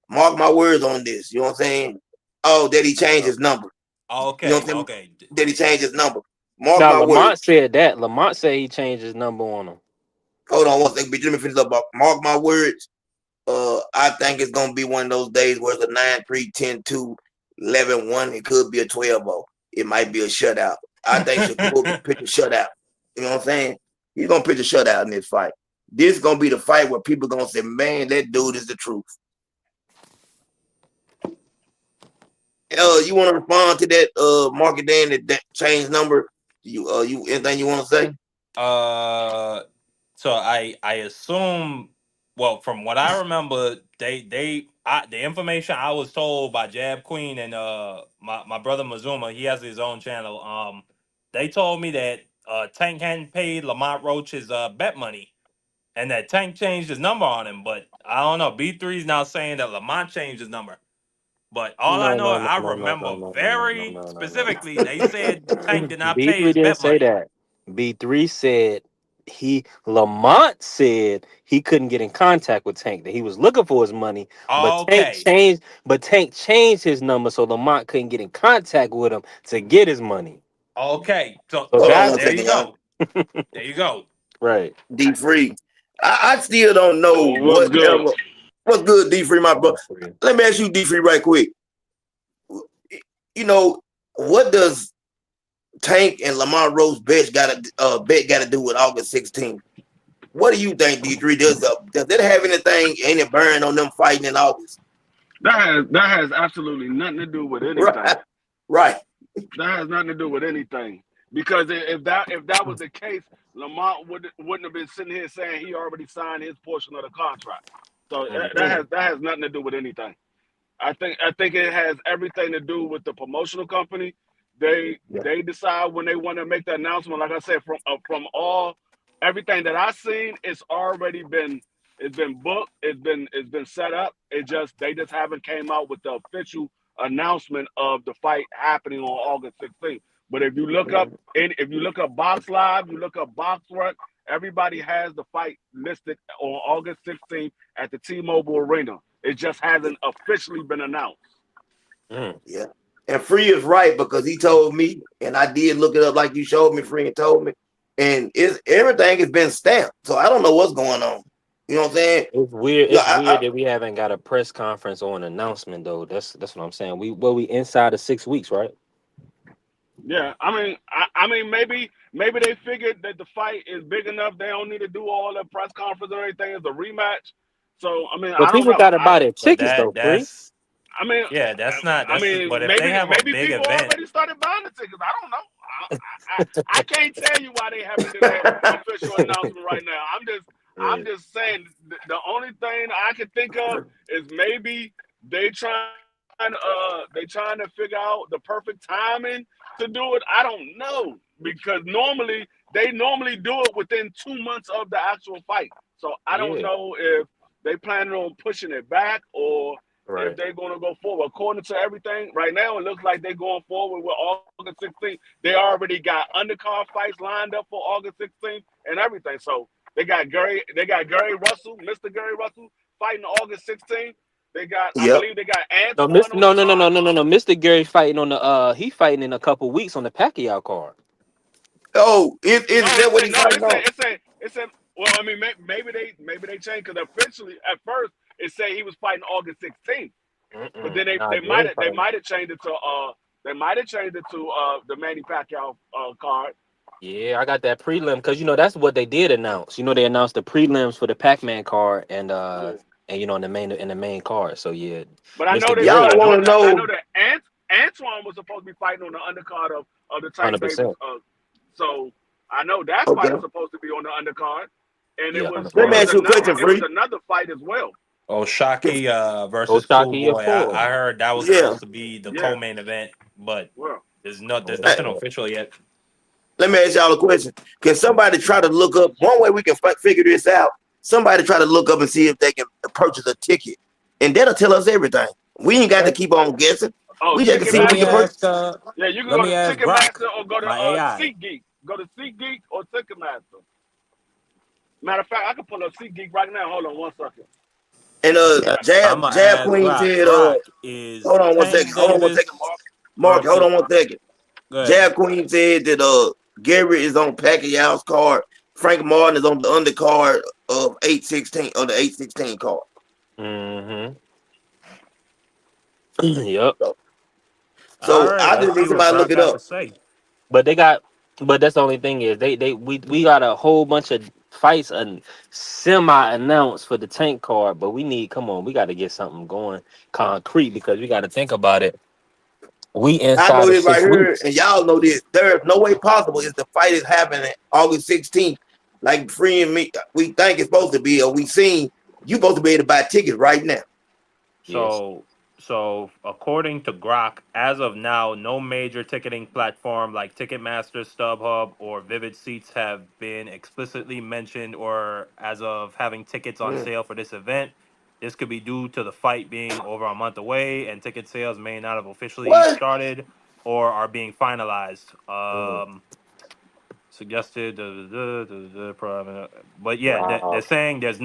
mark my words on this. You know what I'm saying? Oh, did he change his number? You know what Okay, I'm saying? okay. Did he change his number? Mark Now my words. Lamont said that. Lamont said he changed his number on him. Hold on one second, bitch. Let me finish up. Mark my words. I think it's gonna be one of those days where it's a 9-3, 10-2, 11-1. It could be a 12-0. It might be a shutout. I think Shakur can pitch a shutout. You know what I'm saying? He's gonna pitch a shutout in this fight. This is gonna be the fight where people gonna say, "Man, that dude is the truth." You want to respond to that? Market Dan that change number. You anything you want to say? Uh, so I assume, well, from what I remember, the information I was told by Jab Queen and my brother Mazuma, he has his own channel. They told me that Tank hadn't paid Lamont Roach his bet money, and that Tank changed his number on him. But I don't know. B3 is now saying that Lamont changed his number. But all I No, know, no, no, I no, no, remember no, no, no, no, no, very no, no, no. specifically, they said Tank did not pay B3 his didn't bet say money. that. B3 said Lamont said he couldn't get in contact with Tank, that he was looking for his money, but Okay. Tank changed his number so Lamont couldn't get in contact with him to get his money. Okay. So So Hold on that's one there you second, y'all. go. There you go. right. D free. I still don't know What's good? whatever. What's good, D free, my bro? All for you. Let me ask you, D free, right quick. You know what does Tank and Lamar Rose bet got to do with August 16th? What do you think, D3? Does it have anything, any bearing on them fighting in August? That has absolutely nothing to do with anything. Right, right. That has nothing to do with anything. Because if that was the case, Lamont wouldn't have been sitting here saying he already signed his portion of the contract. So that Mhm. Mm, has nothing to do with anything. I think it has everything to do with the promotional company. yeah, They decide when they want to make the announcement. Like I said, from all everything that I've seen, it's been booked. It's been set up. They just haven't came out with the official announcement of the fight happening on August 16th. But mm, if you look up Box Live, you look up Boxwork, everybody has the fight listed on August 16th at the T-Mobile Arena. It just hasn't officially been announced. Mm. yeah. And Free is right because he told me, and I did look it up like you showed me. Free and told me, and everything has been stamped. So I don't know what's going on. You know what I'm saying? It's weird. Yeah, It's weird that we haven't got a press conference or an announcement though. That's what I'm saying. We inside of 6 weeks, right? Yeah, I mean, maybe they figured that the fight is big enough. They don't need to do all the press conference or anything. It's a rematch. So I mean, But I don't people know. got to buy their But tickets though, free. I mean, yeah, that's not I that's mean, but if they maybe have a maybe big people event, already started buying the tickets. I don't know. I can't tell you why they haven't did a official announcement right now. I'm Right. just saying the only thing I can think of is maybe they trying to figure out the perfect timing to do it. I don't know because they normally do it within 2 months of the actual fight. So I don't Yeah. know if they planning on pushing it back or if Right. they're going to go forward. According to everything, right now it looks like they're going forward with August 16th. They already got undercard fights lined up for August 16th and everything. So they got Gary Russell, Mr. Gary Russell, fighting August 16th. I yep. believe they got No, Antoine Mr. on No, the no, no, no, card. no, no, no. Mr. Gary fighting on the he fighting in a couple weeks on the Pacquiao card. Oh, is No, that it what said he no. fighting It said on? it said it said. Well, I mean, maybe they changed because officially at first it said he was fighting August 16th. But then Mm-mm. they Nah, they might Gary have they fighting. might have changed it to the Manny Pacquiao card. Yeah, I got that prelim because that's what they did announce. They announced the prelims for the Pac-Man card Yeah. and in the main card. So yeah, But I know Mr. that Y'all Gorilla, want to I know know? that Antoine was supposed to be fighting on the undercard of the Tank hundred Davis. percent. So I know that fight Okay. was supposed to be on the undercard, and Yeah, Let me 100%. ask you a question, it was Free. another fight as well. Oshaki versus Cool Oshaki, of Boy. course. I heard that was Yeah. supposed to be the Yeah. co-main event, but Well. there's Hey, nothing official yet. let me ask y'all a question. Can somebody try to look up one way we can figure this out? Somebody try to look up and see if they can purchase a ticket, and that'll tell us everything. We ain't got to Let, keep on guessing. Oh, We just can see if let we me can Ticketmaster. purchase. ask Yeah, you can let go me to ask Grok, Ticketmaster or go to my AI. SeatGeek. Go to SeatGeek or Ticketmaster. Matter of fact, I can pull up SeatGeek right now. Hold on one second. And I'm gonna Jab ask Queen Grok. said, Grok is hold on one second. Tank Hold on one second, Davis Mark. Mark, hold versus. on one second. Good. Jab Queen said that Gary is on Pacquiao's card. Frank Martin is on the undercard of 816 or the 816 card. Mm-hmm. Yep. So, All so right. I Let's just see need what somebody to Grok look it got to up. say. But that's the only thing is we got a whole bunch of fights and semi announced for the tank card, but come on, we got to get something going concrete because we got to think about it. We I know inside of this right six here, weeks. and y'all know this. There is no way possible if the fight is happening August 16th, like Free and me, we think it's supposed to be, or we seen you supposed to be able to buy tickets right now. Yes. So, so according to Grok, as of now, no major ticketing platform like Ticketmaster, StubHub, or Vivid Seats have been explicitly mentioned or as of having tickets on Mm. sale for this event. This could be due to the fight being over a month away and ticket sales may not have officially What? started or are being finalized. Mm. Suggested, but yeah, they're Wow. saying there's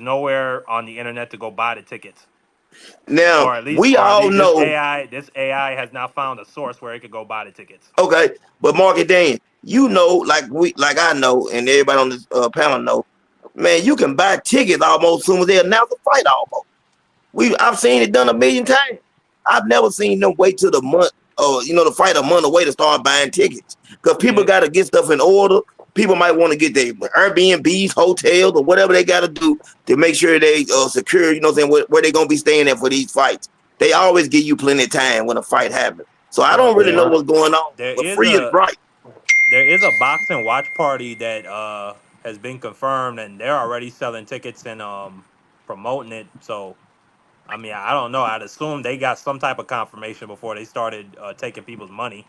nowhere on the internet to go buy the tickets, Now we or at all least know, this AI has now found a source where it could go buy the tickets. okay, but Mark and Dan, you know, like I know, and everybody on this panel know, man, you can buy tickets almost as soon as they announce the fight. Almost. I've seen it done a million times. I've never seen them wait till the month or the fight a month away to start buying tickets because people Yeah, got to get stuff in order. People might want to get their Airbnbs, hotels, or whatever they got to do to make sure they secure. You know what I'm saying? Where they gonna be staying at for these fights. They always give you plenty of time when a fight happens. So I well don't really know there what's going on. there But is Free is a right. there is a boxing watch party that has been confirmed, and they're already selling tickets and promoting it. So I mean, I don't know. I'd assume they got some type of confirmation before they started taking people's money.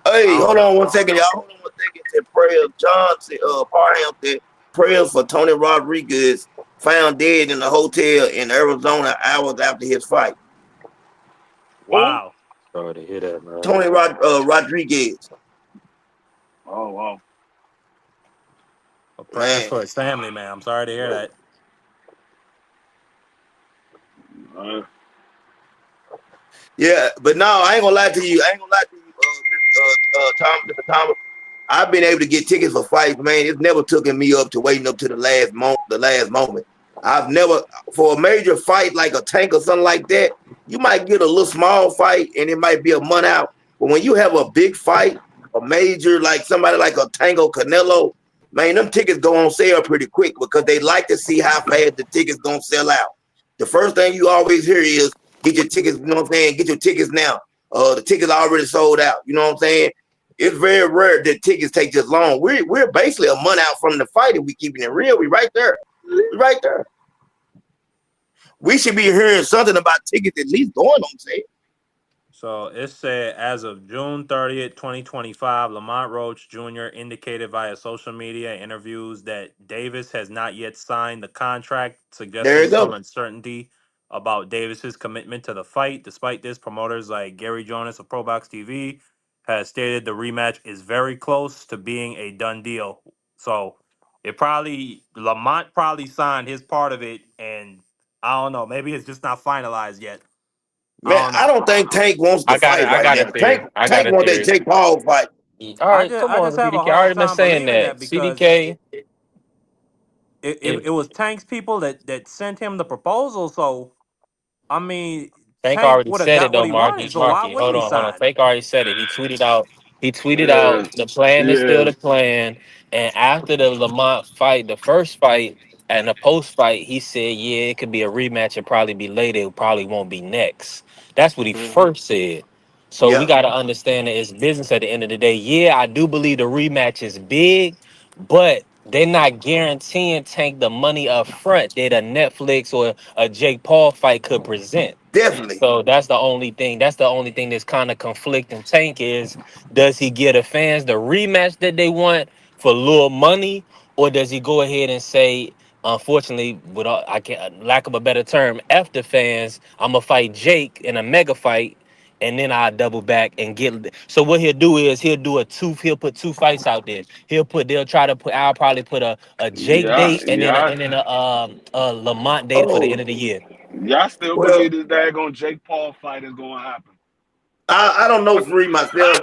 Hey, I don't hold know. on one second, y'all. Hold on one second. Said prayers. John said, Parham said prayers for Tony Rodriguez found dead in a hotel in Arizona hours after his fight. Who? Wow. Sorry to hear that, man. Tony Rodriguez, Oh wow. Well, prayers man. for his family, man. I'm sorry to hear that. Uh, Yeah, but no, I ain't gonna lie to you. I ain't gonna lie to you, Mr. Thomas. I've been able to get tickets for fights, man. It's never taken me up to waiting up to the last moment. The last moment. I've never for a major fight like a tank or something like that. You might get a little small fight and it might be a month out. But when you have a big fight, a major like somebody like a Tango Canelo, man, them tickets go on sale pretty quick because they like to see how fast the tickets gonna sell out. The first thing you always hear is get your tickets. You know what I'm saying? Get your tickets now. The tickets are already sold out. You know what I'm saying? It's very rare that tickets take this long. We're basically a month out from the fight if we keeping it real. We right there. We right there. We should be hearing something about tickets at least going on sale. So it said as of June 30th, 2025, Lamont Roach Jr. indicated via social media interviews that Davis has not yet signed the contract, There suggesting you some go. uncertainty about Davis's commitment to the fight. Despite this, promoters like Gary Jonas of ProBox TV has stated the rematch is very close to being a done deal. So it probably Lamont probably signed his part of it, and I don't know, maybe it's just not finalized yet. I Man, don't I know. don't think Tank wants to I got it. fight I right got now. a theory. I got Tank a wants that theory. Jake Paul fight. All right, come I on, just have a CDK. I hard already been time saying believing that. that because CDK, it if was Tank's people that sent him the proposal. So I mean, Tank Tank already would have said got it what though, he wanted. Marky. So why Marky, wouldn't hold he on, hold on. sign? Tank already said it. He tweeted out. He tweeted out Yeah, the plan is still yeah, the plan. And after the Lamont fight, the first fight and the post fight, he said, yeah, it could be a rematch and probably be later. It probably won't be next. That's what he Hmm. first said. So we Yeah, got to understand that it's business at the end of the day. Yeah, I do believe the rematch is big, but they're not guaranteeing Tank the money up front that a Netflix or a Jake Paul fight could present. definitely. So that's the only thing. That's the only thing that's kind of conflicting. Tank is, does he give the fans the rematch that they want for little money, or does he go ahead and say, unfortunately, without I can lack of a better term, F the fans, I'm gonna fight Jake in a mega fight, and then I double back and get. So what he'll do is he'll put two fights out there. They'll try to put. I'll probably put a Jake yeah, date yeah. and then a Lamont date for the end Oh, of the year. Y'all still well, believe this daggone Jake Paul fight is going to happen? I don't know free myself.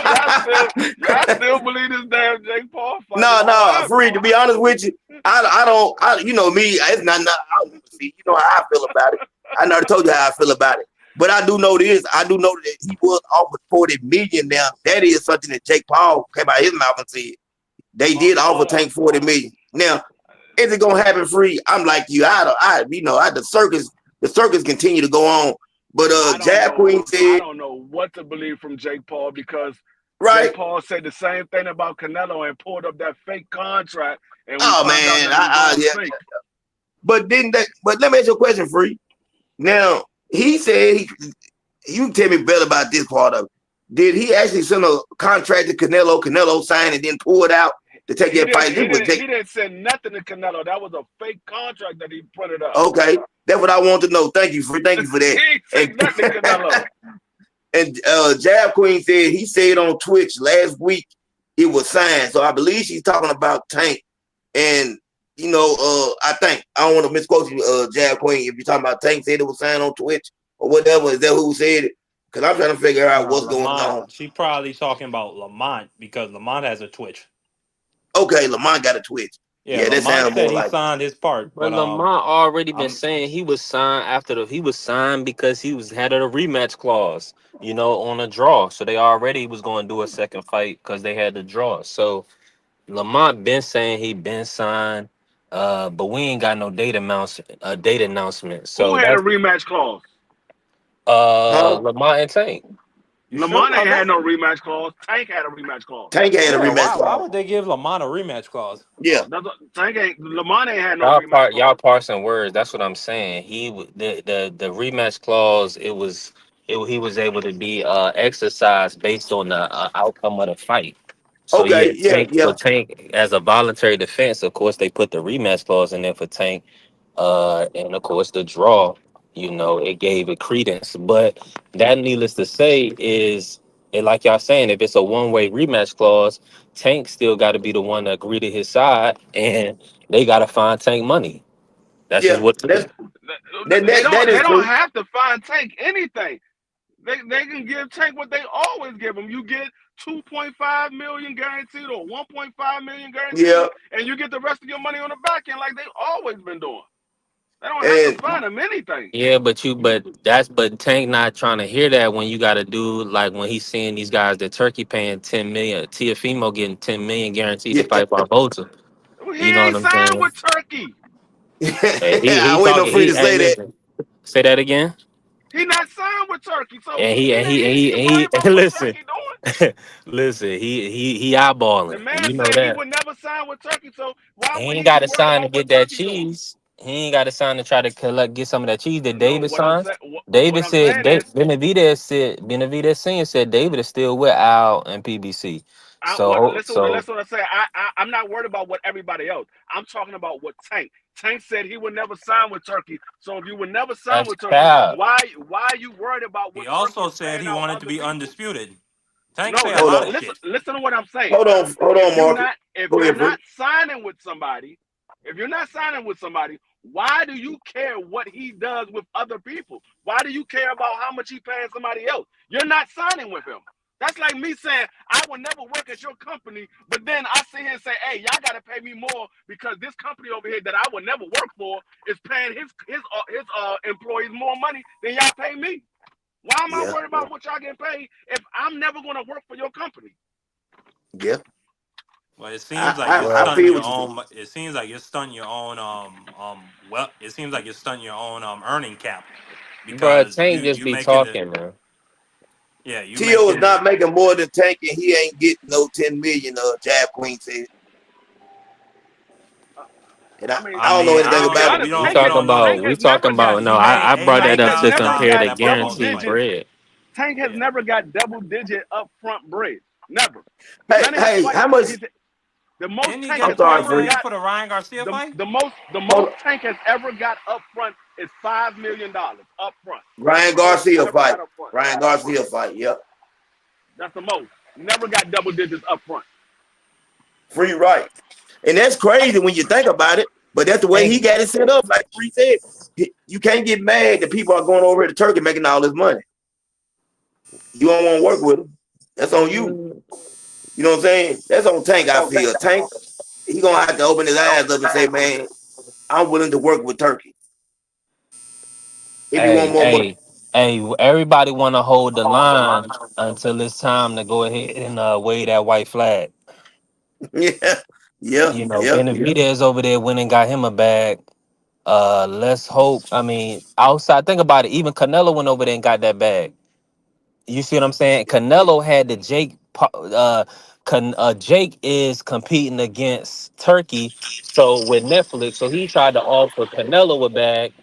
y'all still y'all still believe this damn Jake Paul fight is No, going to no, happen? free. To be honest with you, I don't. You know me. It's not. I don't see. You know how I feel about it. I never told you how I feel about it. But I do know this. I do know that he was offered 40 million. Now that is something that Jake Paul came out of his mouth and said they All, did offer all, Tank 40 million. Now is it gonna happen free? I'm like you. The circus continue to go on. But I don't Jab know. Queen I said don't know what to believe from Jake Paul because Jake right. Paul said the same thing about Canelo and pulled up that fake contract, and we Oh found out man, that it was all yeah. fake. But didn't that? But let me ask you a question, free. Now he said he. You tell me better about this part of it. Did he actually send a contract to Canelo? Canelo signed and then pull it out to take He that didn't. fight. He This was didn't. Jake. He didn't send nothing to Canelo. That was a fake contract that he printed up. Okay, that's what I want to know. Thank you for He that. ain't And sent nothing to Canelo. and Jab Queen said he said on Twitch last week it was signed. So I believe she's talking about Tank. And I think I don't want to misquote you, Jab Queen. If you're talking about Tank said it was signed on Twitch or whatever, is that who said it? Because I'm trying to figure out No, what's going Lamont. on. She probably talking about Lamont because Lamont has a Twitch. Okay, Lamont got a Twitch. Yeah, Yeah, that Lamont sounds said more he like it. signed his part, But but Lamont already been I'm saying he was signed because he was had a rematch clause, on a draw. So they already was going to do a second fight because they had the draw. So Lamont been saying he been signed, but we ain't got no date announcement. Who So had a that's rematch clause? Huh? Lamont and Tank. you sure Lamont ain't about had that? no rematch clause. Tank had a rematch clause. Tank had a Yeah, rematch why clause. would they give Lamont a rematch clause? Yeah. Tank ain't. Lamont ain't had no rematch Y'all clause. parsing words. That's what I'm saying. The rematch clause. He was able to be exercised based on the outcome of the fight. So Okay. yeah, Yeah. Yeah. Tank as a voluntary defense. Of course, they put the rematch clause in there for Tank. And of course, the draw. It gave it credence. But that, needless to say, is like y'all saying, if it's a one-way rematch clause, Tank still got to be the one to agree to his side, and they got to find Tank money. That's just Yeah. what. That They is don't true. have to find Tank anything. They can give Tank what they always give him. You get 2.5 million guaranteed or 1.5 million Yeah. guaranteed, and you get the rest of your money on the back end like they always been doing. They don't have to And find him anything. Yeah, but Tank not trying to hear that when you got to do like when he's seeing these guys that Turkey paying 10 million, Tiafimo getting 10 million guaranteed to yeah. fight Barboza. He You know what ain't I'm signed saying? with Turkey. Hey, he I wait no talking. free to Hey, say that. listen, say that again. He not signed with Turkey, so And he and he he and ain't need he, to and worry he about what listen, Turkey doing. listen. He The eyeballing. man You know said he that. would never sign with Turkey, so why He would ain't he got be to worried sign to about what get that Turkey doing? cheese. He ain't got to sign to try to get some of that cheese that No, David what I'm signed. saying, what David I'm said, saying is, Benavidez Senior said David is still with Al and PBC. So listen what I say. I'm not worried about what everybody else. I'm talking about what Tank. Tank said he would never sign with Turkey. So if you would never sign that's with Turkey, cap. why are you worried about He what Turkey also is said paying he out wanted to other be people? undisputed. Tank No, say a Hold lot on. of shit. listen to what I'm saying. Hold on, Marcus. If Go you're ahead, free. not signing with somebody, if you're not signing with somebody, why do you care what he does with other people? Why do you care about how much he paying somebody else? You're not signing with him. That's like me saying I will never work at your company, but then I sit here and say, "Hey, y'all got to pay me more because this company over here that I would never work for is paying his employees more money than y'all pay me." Why am I Yeah, worried yeah, about what y'all getting paid if I'm never going to work for your company? yeah. Well, it seems I, like you're I, I Well, stunting feel your what you're saying. own. It seems like you're stunting your own. Well, it seems like you're stunting your own earning cap bro, because Tank just you be making the talking, man. yeah you Tio is making not making more than Tank, and he ain't getting no 10 million. Jab Queen said, Uh, and I, I mean, I I don't know mean, to anything I be about don't. it. We honest, We don't. We talking don't know about the. we talking Yeah, about no. he made I eighty brought that eight Tank up has to thousand never compare dollars to got at my double most guaranteed fight. digit. bread. Tank has Yeah, never got double digit upfront bread. Never. Hey, None of his hey, fights. how much? The most didn't he Tank get I'm a has sorry, couple ever free. million got. for the Ryan Garcia The, fight? the most the Hold most on. Tank has ever got up front is $5 million up front. That's Ryan the most he Garcia ever fight. got up front. Ryan Garcia fight. Yep. That's the most. Never got double digits up front. Free right. And that's crazy when you think about it. But that's the way he Tank, got it set up. Like Free said, you can't get mad that people are going over to Turkey making all this money. You don't want to work with them. That's on you. You know what I'm saying? That's on Tank, I feel. Tank, he going to have to open his eyes up and say, man, I'm willing to work with Turkey if he want hey, more money. hey, hey, everybody want to hold the line until it's time to go ahead and wave that white flag. Yeah. Yeah. You know, Yeah. Benavidez over there went and got him a bag. Let's hope. I mean, outside, think about it. Even Canelo went over there and got that bag. You see what I'm saying? Canelo had the Jake is competing against Turkey, so with Netflix, so he tried to offer Canelo a bag,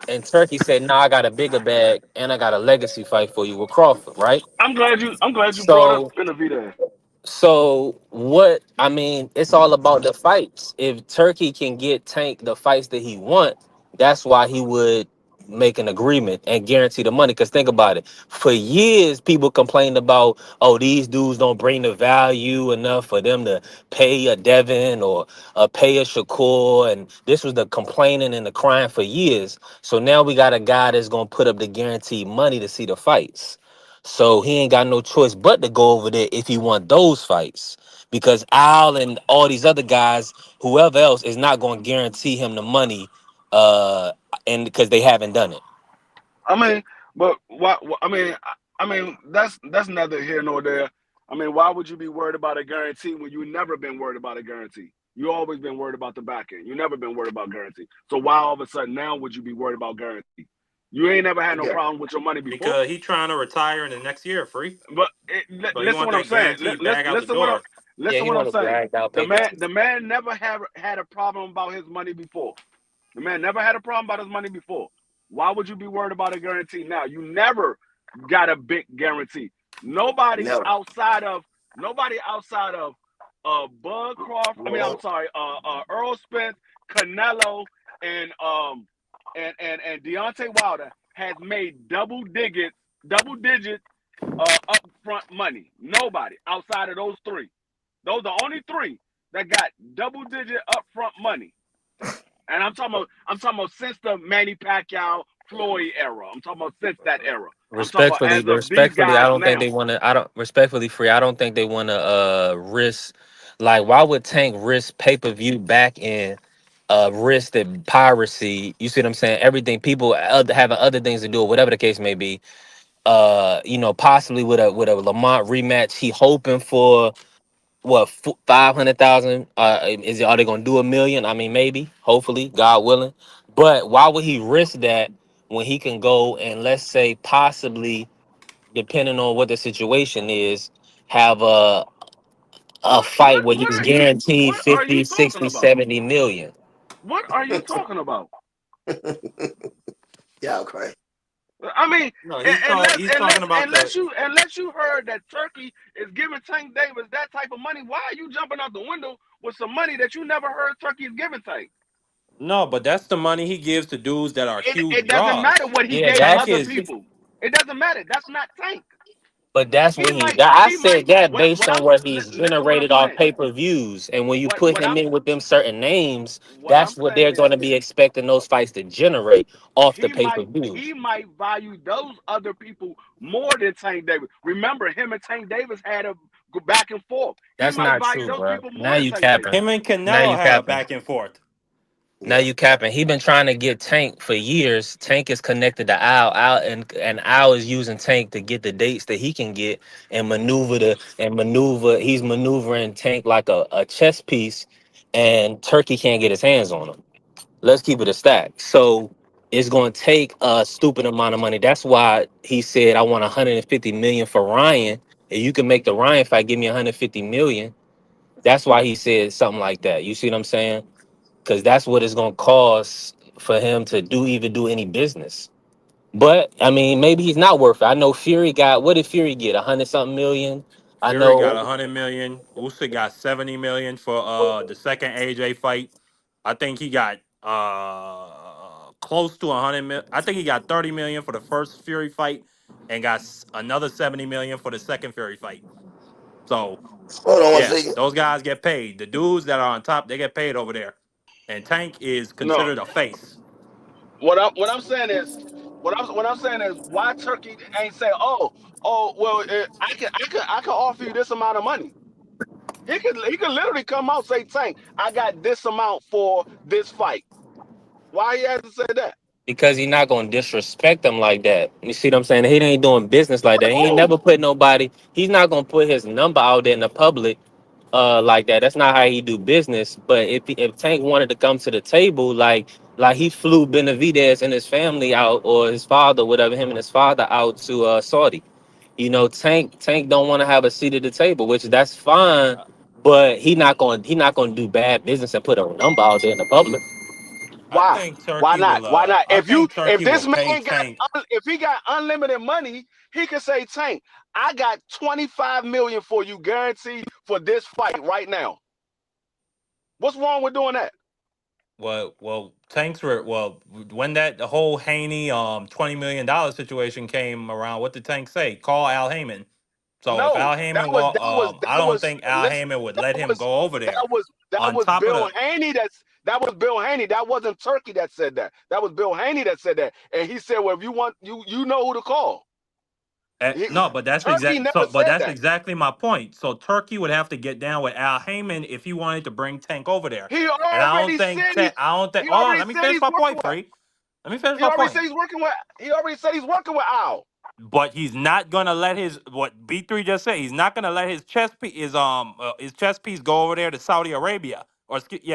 and Turkey said, "No, I got a bigger bag, and I got a legacy fight for you with Crawford, right?" I'm glad you brought up So Benavidez. so what I mean, it's all about the fights. If Turkey can get Tank the fights that he want, that's why he would make an agreement and guarantee the money. Because think about it. For years, people complained about, oh, these dudes don't bring the value enough for them to pay a Devin or pay a Shakur. And this was the complaining and the crying for years. So now we got a guy that's gonna put up the guaranteed money to see the fights. So he ain't got no choice but to go over there if he want those fights. Because Al and all these other guys, whoever else, is not going to guarantee him the money, uh, and because they haven't done it. I mean, but why? I mean, that's neither here nor there. I mean, why would you be worried about a guarantee when you never been worried about a guarantee? You always been worried about the back end. You never been worried about guarantee. So why all of a sudden now would you be worried about guarantee? You ain't never had no Yeah. problem with your money before. Because he trying to retire in the next year, free. But So he listen want what I'm that saying. guaranteed bag out the door. Yeah, Listen he what I'm want to saying. drag out The paper. man the man never had a problem about his money before. The man never had a problem about his money before. Why would you be worried about a guarantee now? You never got a big guarantee. Nobody Never. outside of nobody outside of Bud Crawford. I mean, I'm sorry, Earl Spence, Canelo, and and Deontay Wilder has made double digit upfront money. Nobody outside of those three. Those are the only three that got double digit upfront money. And I'm talking about since the Manny Pacquiao Floyd era. I'm talking about since that era. I'm talking about Respectfully, as of these respectfully, I guys don't think now. they want to. I don't respectfully free. I don't think they want to risk. Like, why would Tank risk pay per view back in? Risk that piracy. You see what I'm saying? Everything people having other things to do, or whatever the case may be. Possibly with a Lamont rematch. He hoping for what 500,000. Are they gonna do 1 million? I mean, maybe, hopefully, God willing. But why would he risk that when he can go and, let's say, possibly, depending on what the situation is, have a What fight what where what he's are you guaranteed what are you 50, talking 60, about? 70 million? What are you talking about? Y'all crazy. I mean, No, unless he's talking unless about the. unless you heard that Turkey is giving Tank Davis that type of money, why are you jumping out the window with some money that you never heard Turkey is giving Tank? No, but that's the money he gives to dudes that are It huge doesn't matter draws. what he Yeah, gave Tank that's other is people. It doesn't matter. That's not Tank. but that's He when might I he might said that what based what on I'm what he's listen what I'm generated off saying. pay-per-views. And when you What put what him I'm in with them certain names, what I'm that's what saying they're going is to be expecting those fights to generate off the pay-per-views. he might value those other people more than Tank Davis. Remember, him and Tank Davis had a go back and forth. He That's might not value true, those bro. people Now more than you Tank Davis. capping. him and Now Canelo you had a capping. back and forth. Now Yeah. you capping. He been trying to get Tank for years. Tank is connected to Al, and Al is using Tank to get the dates that he can get and maneuver. He's maneuvering Tank like a chess piece, and Turkey can't get his hands on him. Let's keep it a stack. So it's going to take a stupid amount of money. That's why he said, "I want 150 million for Ryan. If you can make the Ryan fight, give me 150 million." That's why he said something like that. You see what I'm saying? Because that's what it's gonna cost for him to even do any business. But I mean, maybe he's not worth it. I know Fury got, what did Fury get? 100 something million. I Fury got know 100 million. Usyk got 70 million for the second AJ fight. I think he got close to 100 million. I think he got 30 million for the first Fury fight, and got another 70 million for the second Fury fight. So Hold on one yeah, second. those guys get paid. The dudes that are on top, they get paid over there. And Tank is No, considered a face. what I'm saying is, what I'm saying is, why Turkey ain't say, well, I can offer you this amount of money. He could literally come out and say, Tank, I got this amount for this fight. Why he hasn't said that? because he's not gonna disrespect them like that. You see what I'm saying? He ain't doing business like But that. He ain't who? never put nobody. He's not gonna put his number out there in the public like that. That's not how he do business. But if Tank wanted to come to the table, like he flew Benavidez and his family out, or his father, whatever, him and his father out to Saudi. You know, Tank don't want to have a seat at the table, which that's fine. But he not gonna do bad business and put a number out there in the public. I Why? think Why Turkey not? will. Why not? I think If Turkey will this pay man got Tank. if he got unlimited money, he could say, Tank, I got 25 million for you guaranteed for this fight right now. What's wrong with doing that? Well, Tank's were when that the whole Haney $20 million situation came around. What did Tank say? Call Al Heyman. So if No, Al that Heyman, was that was I that don't was think Al listen. Heyman would That let him was go over that there. was that On was top of Bill the Haney. That was Bill Haney. That wasn't Turkey that said that. That was Bill Haney that said that. And he said, well, if you want, you know who to call. He, No, but Turkey never said that's that. exactly my point. So Turkey would have to get down with Al Heyman if he wanted to bring Tank over there. He And already said he's I don't think. he Hold on, already let me said finish he's my working point, with. Free. Let me finish He my already point. said he's working with. He already said he's working with Al. But he's not gonna let his what B3 just said. He's not gonna let his chess piece go over there to Saudi Arabia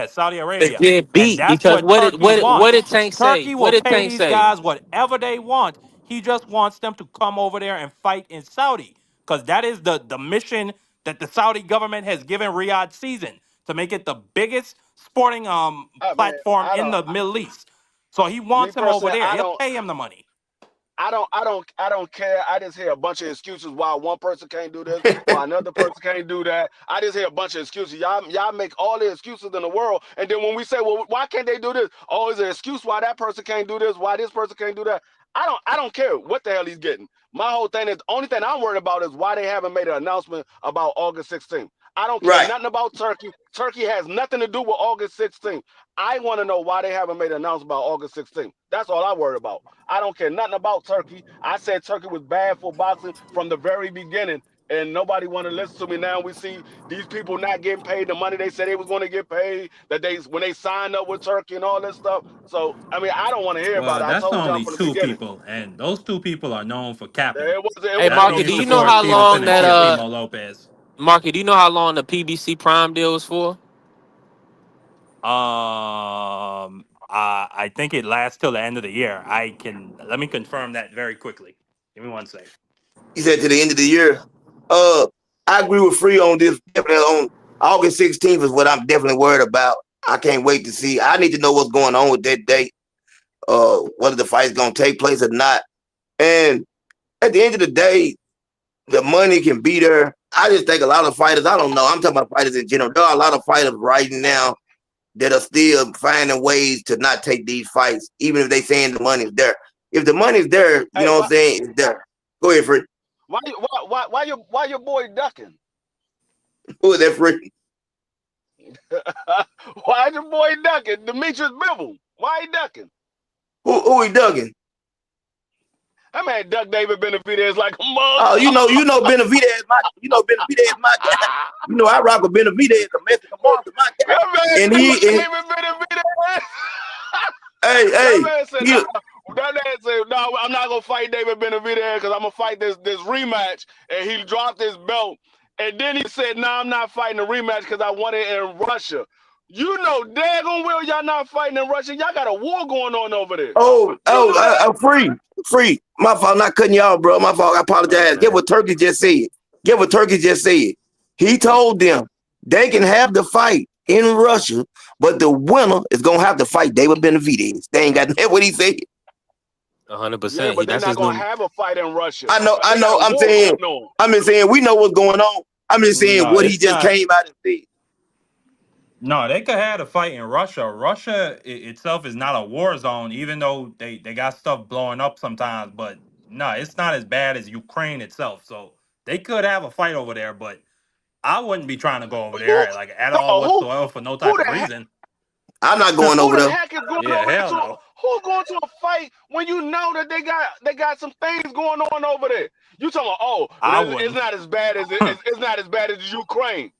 Saudi They Arabia, get and beat that's because what Turkey what wants. did Tank say? Turkey What will did pay Tank these say? guys whatever they want. He just wants them to come over there and fight in Saudi because that is the mission that the Saudi government has given Riyadh season to make it the biggest sporting I mean, platform I in don't. the Middle East. So he Me wants him over personally, there. I He'll don't. pay him the money. I don't care. I just hear a bunch of excuses why one person can't do this, why another person can't do that. I just hear a bunch of excuses. Y'all make all the excuses in the world, and then when we say, well, why can't they do this? Oh, is there an excuse why that person can't do this? Why this person can't do that? I don't care what the hell he's getting. My whole thing is the only thing I'm worried about is why they haven't made an announcement about August 16th. I don't care Right. nothing about Turkey. Turkey has nothing to do with August 16th. I want to know why they haven't made an announcement about August 16th. That's all I worry about. I don't care nothing about Turkey. I said Turkey was bad for boxing from the very beginning, and nobody want to listen to me now. We see these people not getting paid the money they said they was going to get paid. That they when they signed up with Turkey and all this stuff. So I mean, I don't want to hear about Well, it. I that's told y'all only from the two beginning. people, and those two people are known for capping. It Hey, That's wasn't Marky, me, do two you know Shakur how people. It Stevenson, long and that was Teofimo Lopez. Marky, do you know how long the PBC Prime deal is for? I think it lasts till the end of the year. Let me confirm that very quickly. Give me one second. He said to the end of the year. Uh, I agree with Free on this. Definitely on August 16th is what I'm definitely worried about. I can't wait to see. I need to know what's going on with that date. Whether the fight's gonna take place or not. And at the end of the day, the money can be there. I just think a lot of fighters. I don't know. I'm talking about fighters in general. There are a lot of fighters right now that are still finding ways to not take these fights, even if they saying the money's there. If the money's there, you hey, know what why I'm saying? It's there. Go ahead, Free. why your boy ducking? Who is that, Free? Why your boy ducking? Demetrius Bivol. Why he ducking? Who he ducking? That man Duck David Benavidez like a mug. Oh, Benavidez, Benavidez, my guy. I rock with Benavidez, a Mexican monster, my guy. That man And Duck he, and David Benavidez. That hey, man said, "No." he, That man said, "No, I'm not gonna fight David Benavidez because I'm gonna fight this rematch." And he dropped his belt, and then he said, "No, I'm not fighting the rematch because I want it in Russia." You know, daggone well, y'all not fighting in Russia. Y'all got a war going on over there. You know that. free. My fault, not cutting y'all, bro. My fault. I Oh apologize. Get man. what Turkey just said. Get what Turkey just said. He told them they can have the fight in Russia, but the winner is gonna have to fight David Benavidez. They ain't got that. What he said. Yeah, 100%. but they're That's not his gonna new. have a fight in Russia. I know. I They got know. a war going on. I'm just saying. We know what's going on. I'm just saying No, what he it's just not. came out and said. No, they could have a fight in Russia. Russia itself is not a war zone, even though they got stuff blowing up sometimes. But no, it's not as bad as Ukraine itself. So they could have a fight over there, but I wouldn't be trying to go over Who? there like at all Who? whatsoever for no Who type of the heck? reason. I'm not going Who over the there. heck is going Yeah, over there hell to? no. Who's going to a fight when you know that they got some things going on over there? You talking about? Oh, well, I it's wouldn't. not as bad as it's not as bad as Ukraine.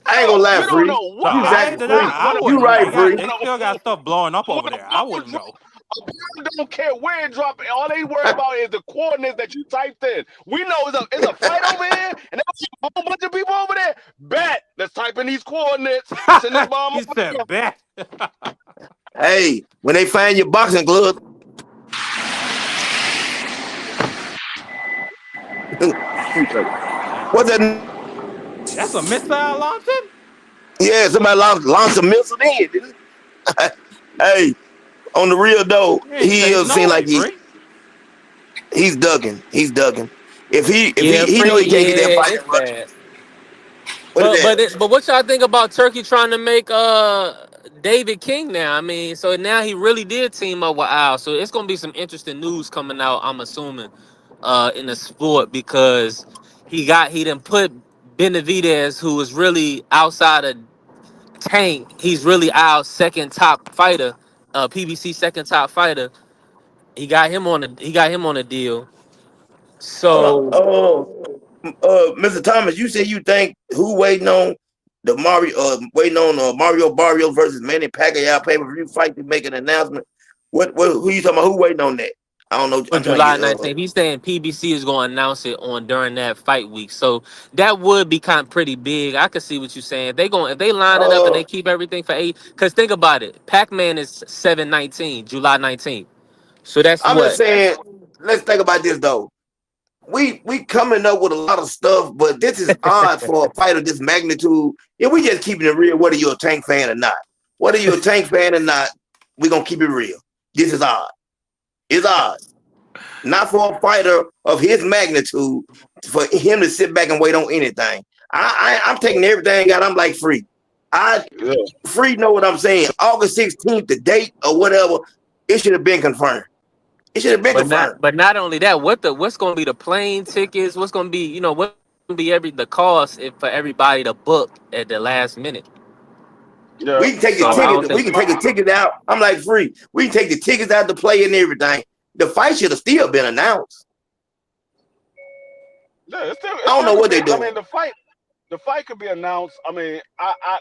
I ain't gonna No, lie, you don't free. know No, what You the I heck ain't exactly deny. free. I You wouldn't. right, free. They still got stuff blowing up when over there. I a bomb wouldn't drop, go. a bomb don't care where it drop. All they worry about is the coordinates that you typed in. We know it's a fight over here, and there's a whole bunch of people over there. Bet let's type in these coordinates. Send this bomb He over there. said bet. Hey, when they find your boxing gloves, what's that? That's a missile launching? Yeah, somebody launched a missile in, didn't it? Hey, on the real though, You ain't he safe seem no like way, free. he's ducking. He's ducking. If Yeah, he know free. he can't get that Yeah, fight in it's Russia. bad. What is that? But what y'all think about Turkey trying to make David King now? I mean, so now he really did team up with Al. So it's gonna be some interesting news coming out. I'm assuming in the sport because he done put Benavidez, who is really outside of Tank. He's really our second top fighter, PBC second top fighter. He got him on a deal. Hold on. So Mr. Thomas, you said you think who waiting on the Mario Barrios versus Manny Pacquiao pay per view fight to make an announcement? What who you talking about? Who waiting on that? I don't know. for I'm trying to July get 19th. He's saying PBC is going to announce it on during that fight week. So that would be kind of pretty big. I could see what you're saying. If they line it up and uh they keep everything for 8, because think about it. Pac-Man is 7/19, July 19th. So that's I'm just what. saying, let's think about this though. We coming up with a lot of stuff, but this is odd for a fight of this magnitude. If we just keeping it real, whether you're a Tank fan or not, whether you're a Tank fan or not, we're gonna keep it real. This is odd. It's odd. Not for a fighter of his magnitude, for him to sit back and wait on anything. I'm taking everything out. I'm like free. I Yeah, free know what I'm saying. August 16th, the date or whatever, it should have been confirmed. It should have been confirmed. But not only that, what's going to be the plane tickets? What's going to be, what's going to be the cost for everybody to book at the last minute? yeah. We can take the So I'm, I I'm, don't tickets. We think can take the tickets out. I'm like free. We can take the tickets out to play and everything. The fight should have still been announced. yeah, it I don't still know could what be. they're I doing. mean, the fight could be announced. I mean,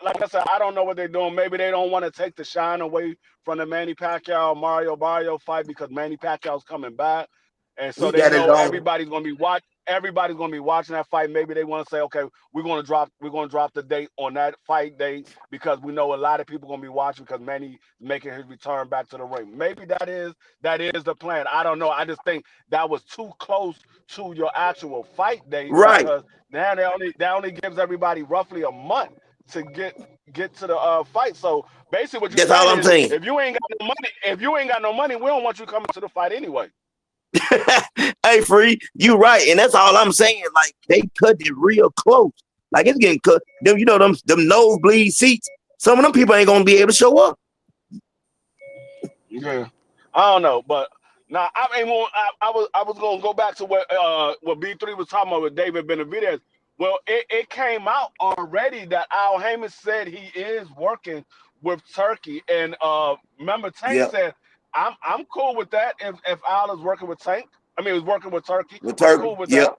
like I said, I don't know what they're doing. Maybe they don't want to take the shine away from the Manny Pacquiao Mario Barrio fight because Manny Pacquiao's coming back, and so He they got his know own. everybody's gonna be watching that fight. Maybe they want to say, okay, we're gonna drop the date on that fight date because we know a lot of people gonna be watching because Manny making his return back to the ring. Maybe that is the plan. I don't know. I just think that was too close to your actual fight date Right. because now that only gives everybody roughly a month to get to the fight. So basically, what you're That's all saying I'm is, saying. if you ain't got no money, we don't want you coming to the fight anyway. Hey, free. You right, and that's all I'm saying. Like they cut it real close. Like it's getting cut. Them nosebleed seats. Some of them people ain't gonna be able to show up. Yeah, I don't know, but now I mean, I was gonna go back to what B3 was talking about with David Benavidez. Well, it came out already that Al Heyman said he is working with Turkey, and remember Tank Yeah, said I'm cool with that if Al is working with Tank. I mean, he's working with Turkey. with I'm Turkey. cool with Yep. that.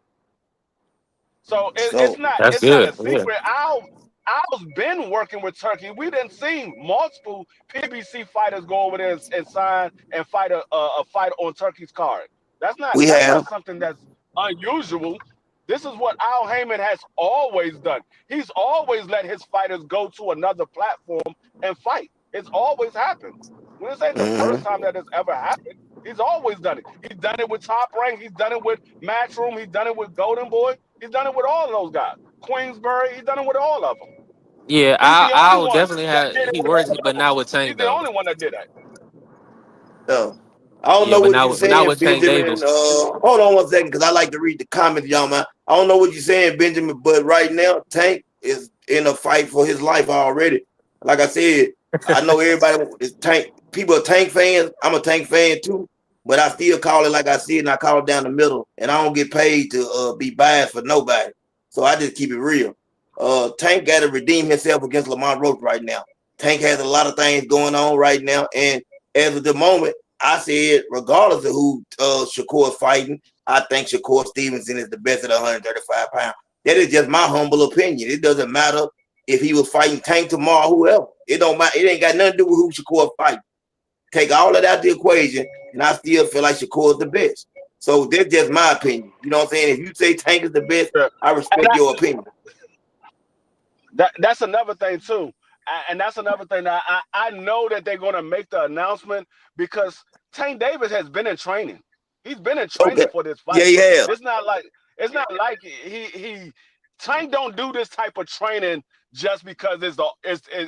So it's So not that's it's not a good. Yeah. secret. Al's been working with Turkey. We didn't see multiple PBC fighters go over there and sign and fight a fight on Turkey's card. We That's not have. something that's unusual. This is what Al Heyman has always done. He's always let his fighters go to another platform and fight. It's always happened. Well, this ain't the first Mm-hmm. time that it's ever happened. He's always done it. He's done it with Top Rank. He's done it with Matchroom. He's done it with Golden Boy. He's done it with all of those guys. Queensbury. He's done it with all of them. Yeah, He's the only I'll one definitely that have did it he with works, all but of them. not with He's Tank the though. only one that did that. So I don't Yeah, know but what you're not saying, with Tank Benjamin. Davis. Hold on one second, because I like to read the comments, y'all, man. I don't know what you're saying, Benjamin, but right now, Tank is in a fight for his life already. Like I said, I know everybody is Tank. People are Tank fans. I'm a Tank fan too, but I still call it like I see it, and I call it down the middle. And I don't get paid to be biased for nobody, so I just keep it real. Tank got to redeem himself against Lamont Roach right now. Tank has a lot of things going on right now, and as of the moment, I said, regardless of who Shakur is fighting, I think Shakur Stevenson is the best at 135 pounds. That is just my humble opinion. It doesn't matter if he was fighting Tank tomorrow, whoever. It don't matter. It ain't got nothing to do with who Shakur fighting. Take all of that out the equation, and I still feel like Shakur is the best. So that's just my opinion. You know what I'm saying? If you say Tank is the best, Yeah. I And respect your opinion. that's another thing too. And that's another thing that I know that they're gonna make the announcement because Tank Davis has been in training. He's been in Okay. training for this Yeah, fight. yeah. It's not like he Tank don't do this type of training just because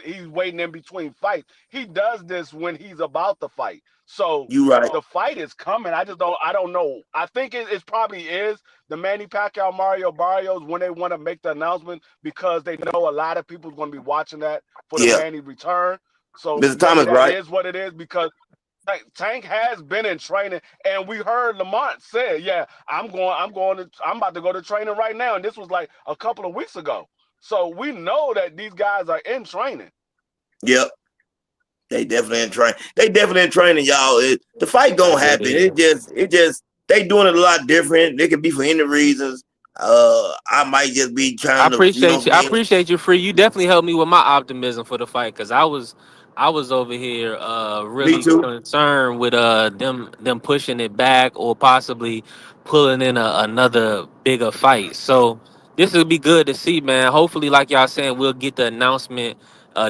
he's waiting in between fights. He does this when he's about to fight. So You right. the fight is coming. I don't know. I think it probably is the Manny Pacquiao Mario Barrios when they want to make the announcement because they know a lot of people's going to be watching that for the Yeah. Manny return. So Mr. maybe Thomas, that right? is what it is because Tank has been in training, and we heard Lamont say, "Yeah, I'm about to go to training right now." And this was like a couple of weeks ago. So we know that these guys are in training. Yep. They definitely in training. They definitely in training, y'all. The fight Nah, gonna yeah, happen. yeah. It just they doing it a lot different. It could be for any reasons. I might just be I trying to, you know appreciate what you. I'm I saying? appreciate you, free. You definitely helped me with my optimism for the fight because I was over here Me really too. concerned with them pushing it back or possibly pulling in another bigger fight. So this would be good to see, man. Hopefully, like y'all saying, we'll get the announcement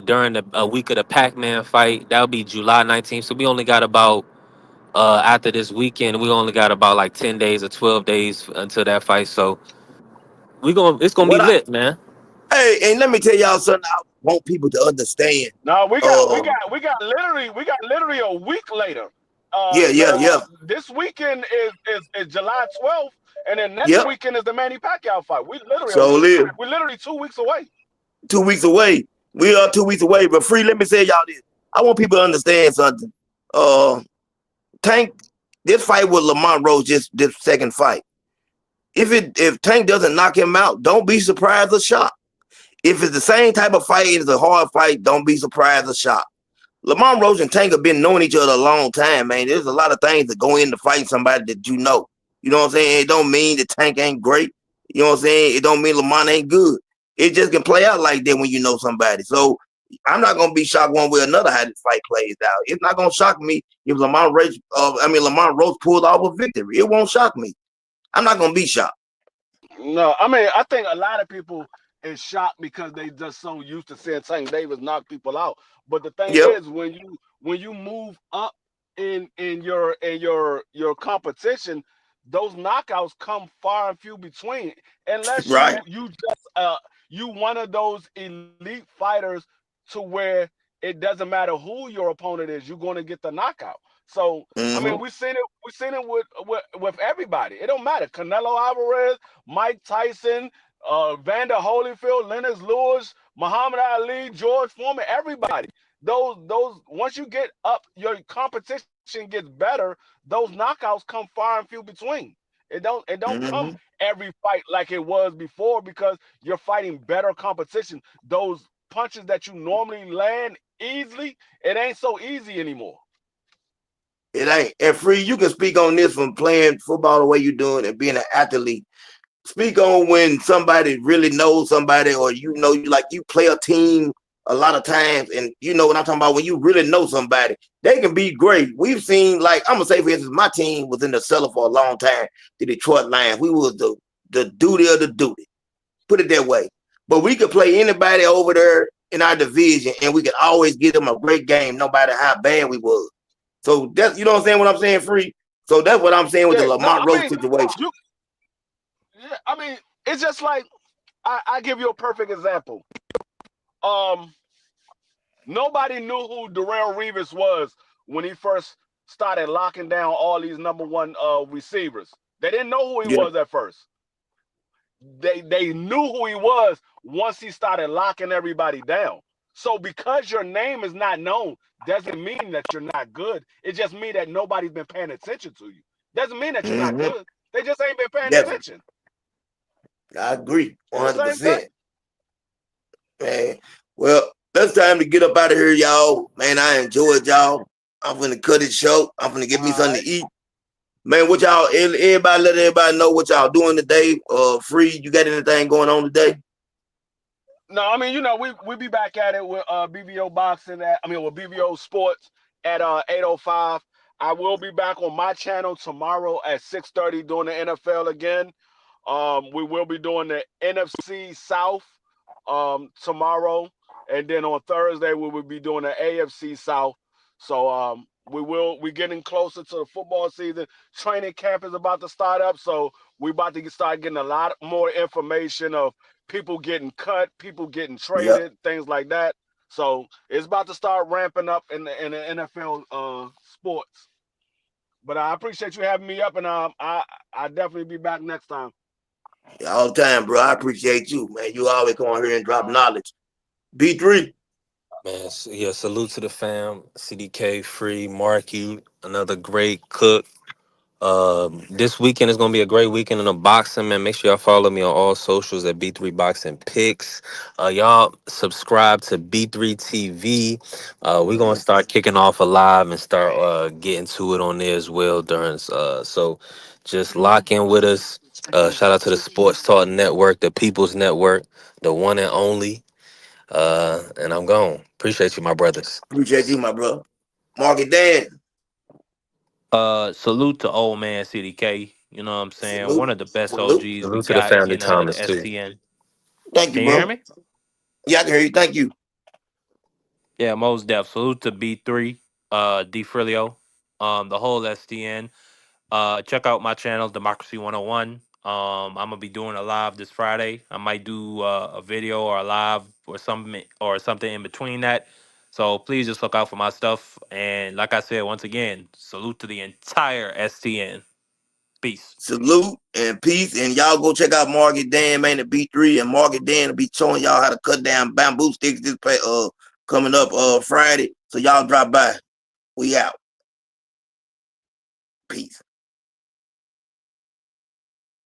during the a week of the Pac-Man fight. That'll be July 19th. So we only got about after this weekend, we only got about like 10 days or 12 days until that fight. So it's gonna be What I lit, man. Hey, and let me tell y'all something I want people to understand. No, Um, we got literally a week later. yeah, yeah, yeah. This weekend is July 12th, and then next Yep. weekend is the Manny Pacquiao fight. So live We're literally 2 weeks away. 2 weeks away. We are 2 weeks away. But free, let me say y'all this. I want people to understand something. Uh Tank, this fight with Lamont Rose, just this second fight. If Tank doesn't knock him out, don't be surprised or shocked. If it's the same type of fight, it's a hard fight, don't be surprised or shocked. Lamont Rose and Tank have been knowing each other a long time, man. There's a lot of things that go into fighting somebody that you know. You know what I'm saying? It don't mean that Tank ain't great. You know what I'm saying? It don't mean Lamont ain't good. It just can play out like that when you know somebody. So I'm not gonna be shocked one way or another how this fight plays out. It's not gonna shock me if Lamont Rose pulled off a victory. It won't shock me. I'm not gonna be shocked. No, I mean I think a lot of people is shocked because they just so used to seeing Tank Davis knock people out. But the thing Yep. is, when you move up in your competition, those knockouts come far and few between. Unless Right. you one of those elite fighters to where it doesn't matter who your opponent is, you're going to get the knockout. So I mean, Mm-hmm. we seen it with everybody. It don't matter. Canelo Alvarez, Mike Tyson, Vander Holyfield, Lennox Lewis, Muhammad Ali, George Foreman, everybody. Those once you get up, your competition gets better. Those knockouts come far and few between. It don't come Mm-hmm. every fight like it was before because you're fighting better competition. Those punches that you normally land easily, it ain't so easy anymore. It ain't. And free, you can speak on this from playing football the way you're doing and being an athlete. speak on when somebody really knows somebody, or you know, you play a team a lot of times, and you know what I'm talking about. When you really know somebody, they can be great. We've seen, like, I'm gonna say, for instance, my team was in the cellar for a long time. The Detroit Lions. We was the duty of the duty. Put it that way. But we could play anybody over there in our division, and we could always give them a great game, no matter how bad we was. So that's, you know what I'm saying. What I'm saying, free. So that's what I'm saying with the Yeah, no, Lamont I Roach mean, situation. you. Yeah, I mean, it's just like I give you a perfect example. Um, Nobody knew who Darrell Reeves was when he first started locking down all these number one receivers. They didn't know who he Yeah. was at first. They knew who he was once he started locking everybody down. So because your name is not known doesn't mean that you're not good. It just means that nobody's been paying attention to you. Doesn't mean that you're not Mm-hmm. good. They just ain't been paying Definitely. attention. I agree. It's the same thing. 100%. Man. Well, that's time to get up out of here, y'all. Man, I enjoyed y'all. I'm finna cut it short. I'm finna get me All something right. to eat. Man, what y'all, everybody, let everybody know what y'all doing today. Free, you got anything going on today? No, I mean, we be back at it with BVO boxing with BVO sports at 8:05. I will be back on my channel tomorrow at 6:30 doing the NFL again. We will be doing the NFC South tomorrow, and then on Thursday we will be doing the AFC South. So we're getting closer to the football season. Training camp is about to start up, so we're about to start getting a lot more information of people getting cut, people getting Yep. traded, things like that. So it's about to start ramping up in the NFL sports. But I appreciate you having me up, and I definitely be back next time. All the time, bro. I appreciate you, man. You always come on here and drop All right. knowledge. B3. Man, yeah, salute to the fam. CDK, Free, Marky, another great cook. This weekend is gonna be a great weekend in the boxing, man. Make sure y'all follow me on all socials at B3 Boxing Picks. Y'all subscribe to B3 TV. We're gonna start kicking off a live and start getting to it on there as well during so just lock in with us. Shout out to the Sports Talk Network, the People's Network, the one and only. And I'm gone. Appreciate you, my brothers. Appreciate you, my brother. Market Dan. Salute to old man CDK. You know what I'm saying? One Salute. of the best Salute. OGs we Salute to the got family in the Thomas too. STN. Thank you, Can you hear bro. me? Yeah, I can hear you. Thank you. Yeah, most def. Salute to B3, D Frilio, the whole STN. Check out my channel, Democracy 101. I'm gonna be doing a live this Friday. I might do a video or a live or something in between that. So please just look out for my stuff. And like I said, once again, salute to the entire STN. Peace. Salute and peace. And y'all go check out Market Dan, man, at B3. And Market Dan will be showing y'all how to cut down bamboo sticks this coming up Friday. So y'all drop by. We out. Peace.